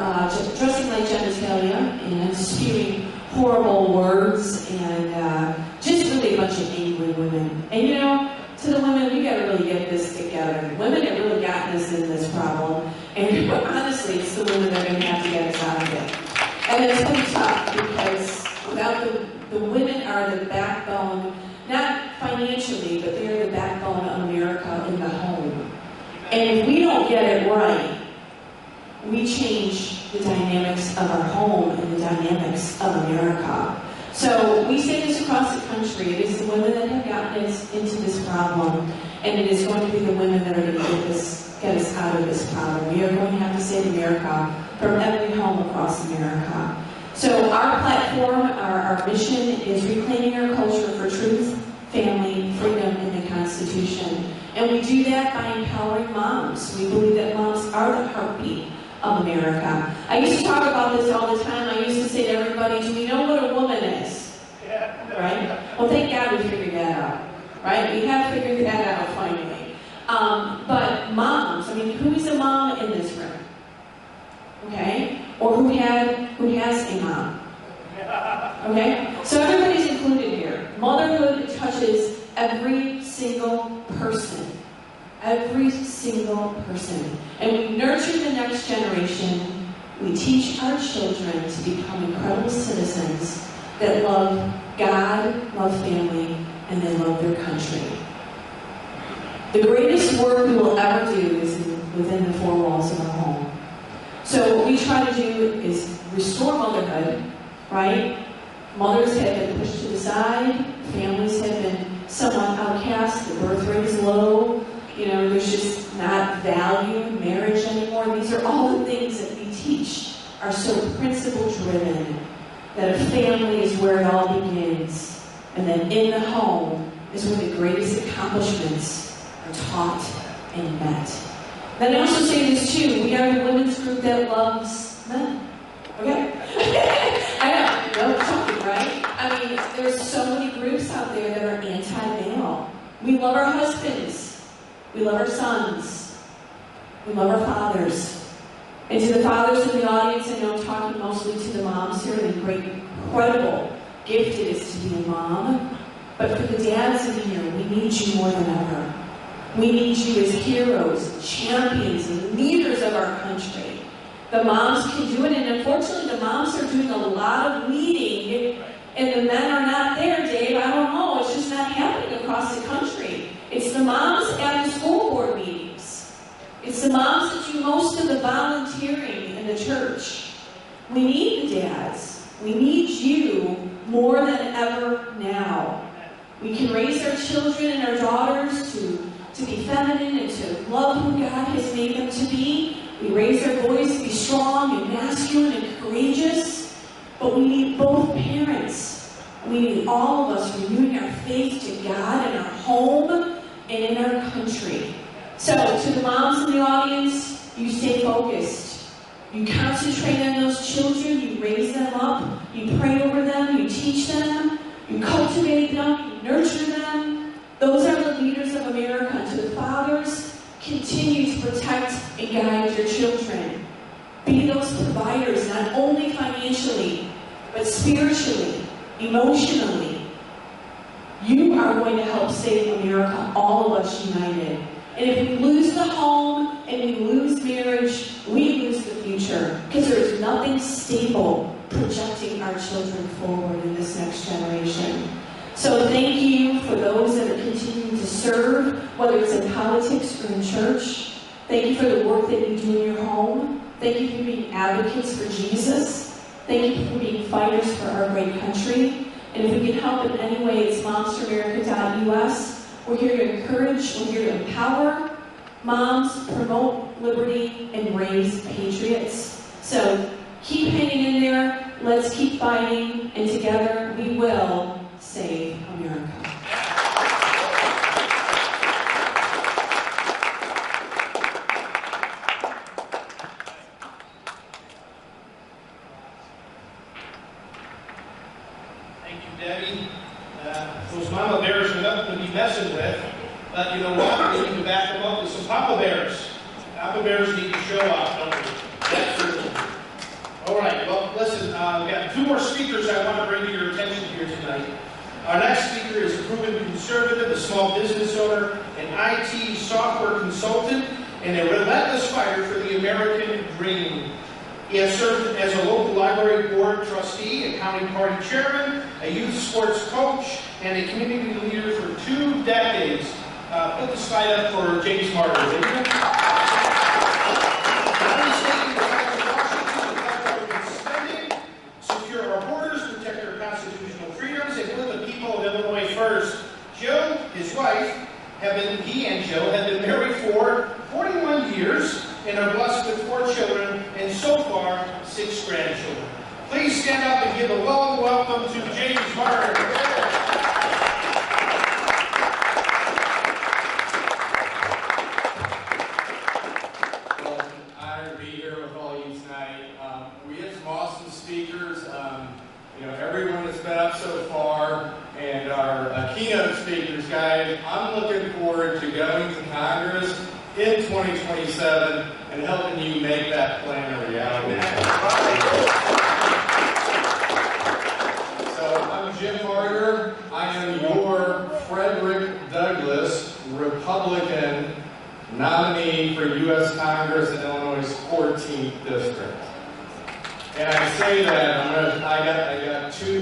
dressing like genitalia and spewing horrible words and just really a bunch of angry women. And to the women, we got to really get this together. Women have really gotten us in this problem, and honestly, it's the women that are going to have to get us out of it. And it's been tough because without the women are the backbone, not financially, but they're the backbone of America in the home. And if we don't get it right, we change the dynamics of our home and the dynamics of America. So we across the country. It is the women that have gotten us into this problem, and it is going to be the women that are going to get us out of this problem. We are going to have to save America from every home across America. So our platform, our mission is reclaiming our culture for truth, family, freedom, and the Constitution. And we do that by empowering moms. We believe that moms are the heartbeat of America. I used to talk about this all the time. I used to say to everybody, do we know what a woman is? Right? Well, thank God we figured that out. Right? We have figured that out finally. But moms, I mean, who is a mom in this room? Okay? Or who has a mom? Okay? So everybody's included here. Motherhood touches every single person. Every single person. And we nurture the next generation. We teach our children to become incredible citizens that love God, love family, and they love their country. The greatest work we will ever do is within the four walls of our home. So what we try to do is restore motherhood, right? Mothers have been pushed to the side. Families have been somewhat outcast. The birth rate is low. You know, there's just not value in marriage anymore. These are all the things that we teach are so principle-driven, that a family is where it all begins. And then in the home is where the greatest accomplishments are taught and met. Then I also say this too, we are the women's group that loves men. Okay? I know, no joking, right? I mean, there's so many groups out there that are anti-male. We love our husbands. We love our sons. We love our fathers. And to the fathers in the audience, I know I'm talking mostly to the moms here, and great, incredible gift it is to be a mom. But for the dads in here, we need you more than ever. We need you as heroes, champions, and leaders of our country. The moms can do it, and unfortunately the moms are doing a lot of leading, and the men are not there, Dave. I don't know, it's just not happening across the country. It's the moms at the school board meetings. It's the moms that do most of the volunteering in the church. We need the dads. We need you more than ever now. We can raise our children and our daughters to be feminine and to love who God has made them to be. We raise our boys to be strong and masculine and courageous. But we need both parents. We need all of us renewing our faith to God in our home and in our country. So, to the moms in the audience, you stay focused. You concentrate on those children, you raise them up, you pray over them, you teach them, you cultivate them, you nurture them. Those are the leaders of America. And to the fathers, continue to protect and guide your children. Be those providers, not only financially, but spiritually, emotionally. You are going to help save America, all of us united. And if we lose the home and we lose marriage, we lose the future. Because there's nothing stable projecting our children forward in this next generation. So thank you for those that are continuing to serve, whether it's in politics or in church. Thank you for the work that you do in your home. Thank you for being advocates for Jesus. Thank you for being fighters for our great country. And if we can help in any way, it's momsforamerica.us. We're here to encourage, we're here to empower moms, promote liberty, and raise patriots. So keep hanging in there, let's keep fighting, and together we will save America. Thank you, Debbie. Those mama bears are nothing to be messing with, but you know what? We need to back them up with some papa bears. Papa bears need to show up, don't we? That's true. All right, well, listen, we've got two more speakers I want to bring to your attention here tonight. Our next speaker is a proven conservative, a small business owner, an IT software consultant, and a relentless fighter for the American dream. He has served as a local library board trustee, a county party chairman, a youth sports coach, and a community leader for 2 decades. Put the slide up for James Marter, will you? Secure our borders, protect our constitutional freedoms, and put the people first. Joe, his wife, he and Joe have been married for 41 years and are blessed with 4 children and so far 6 grandchildren. Please stand up and give a warm welcome to James Marter. Well, honored to be here with all of you tonight. We have some awesome speakers. Everyone that's been up so far, and our keynote speakers, guys. I'm looking forward to going to Congress in 2027 and helping you make that plan a reality. So I'm Jim Marter. I am your Frederick Douglass Republican nominee for U.S. Congress in Illinois' 14th district. And I say that I got two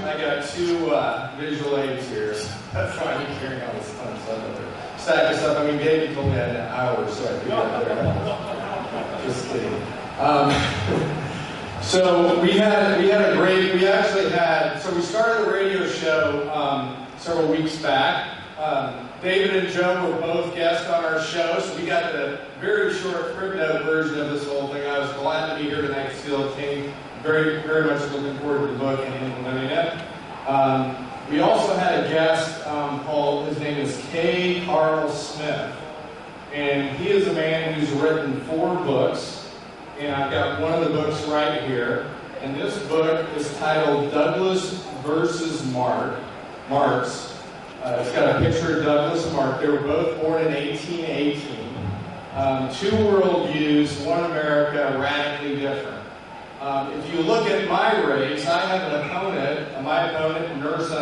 visual aids here. So that's why I'm carrying all this fun stuff over there. Stack this up. I mean, Debie told me I had an hour, so I figured out there. Just kidding. So we started a radio show several weeks back. David and Joe were both guests on our show, so we got the very short crib note version of this whole thing. I was glad to be here tonight to see the team. Very, very much looking forward to the book and implementing it. We also had a guest his name is K. Carl Smith. And he is a man who's written 4 books. And I've got one of the books right here. And this book is titled Douglass versus Marx. It's got a picture of Douglass and Marx. They were both born in 1818. 2 worldviews, one America, radically different. If you look at my race, I have an opponent, Nursa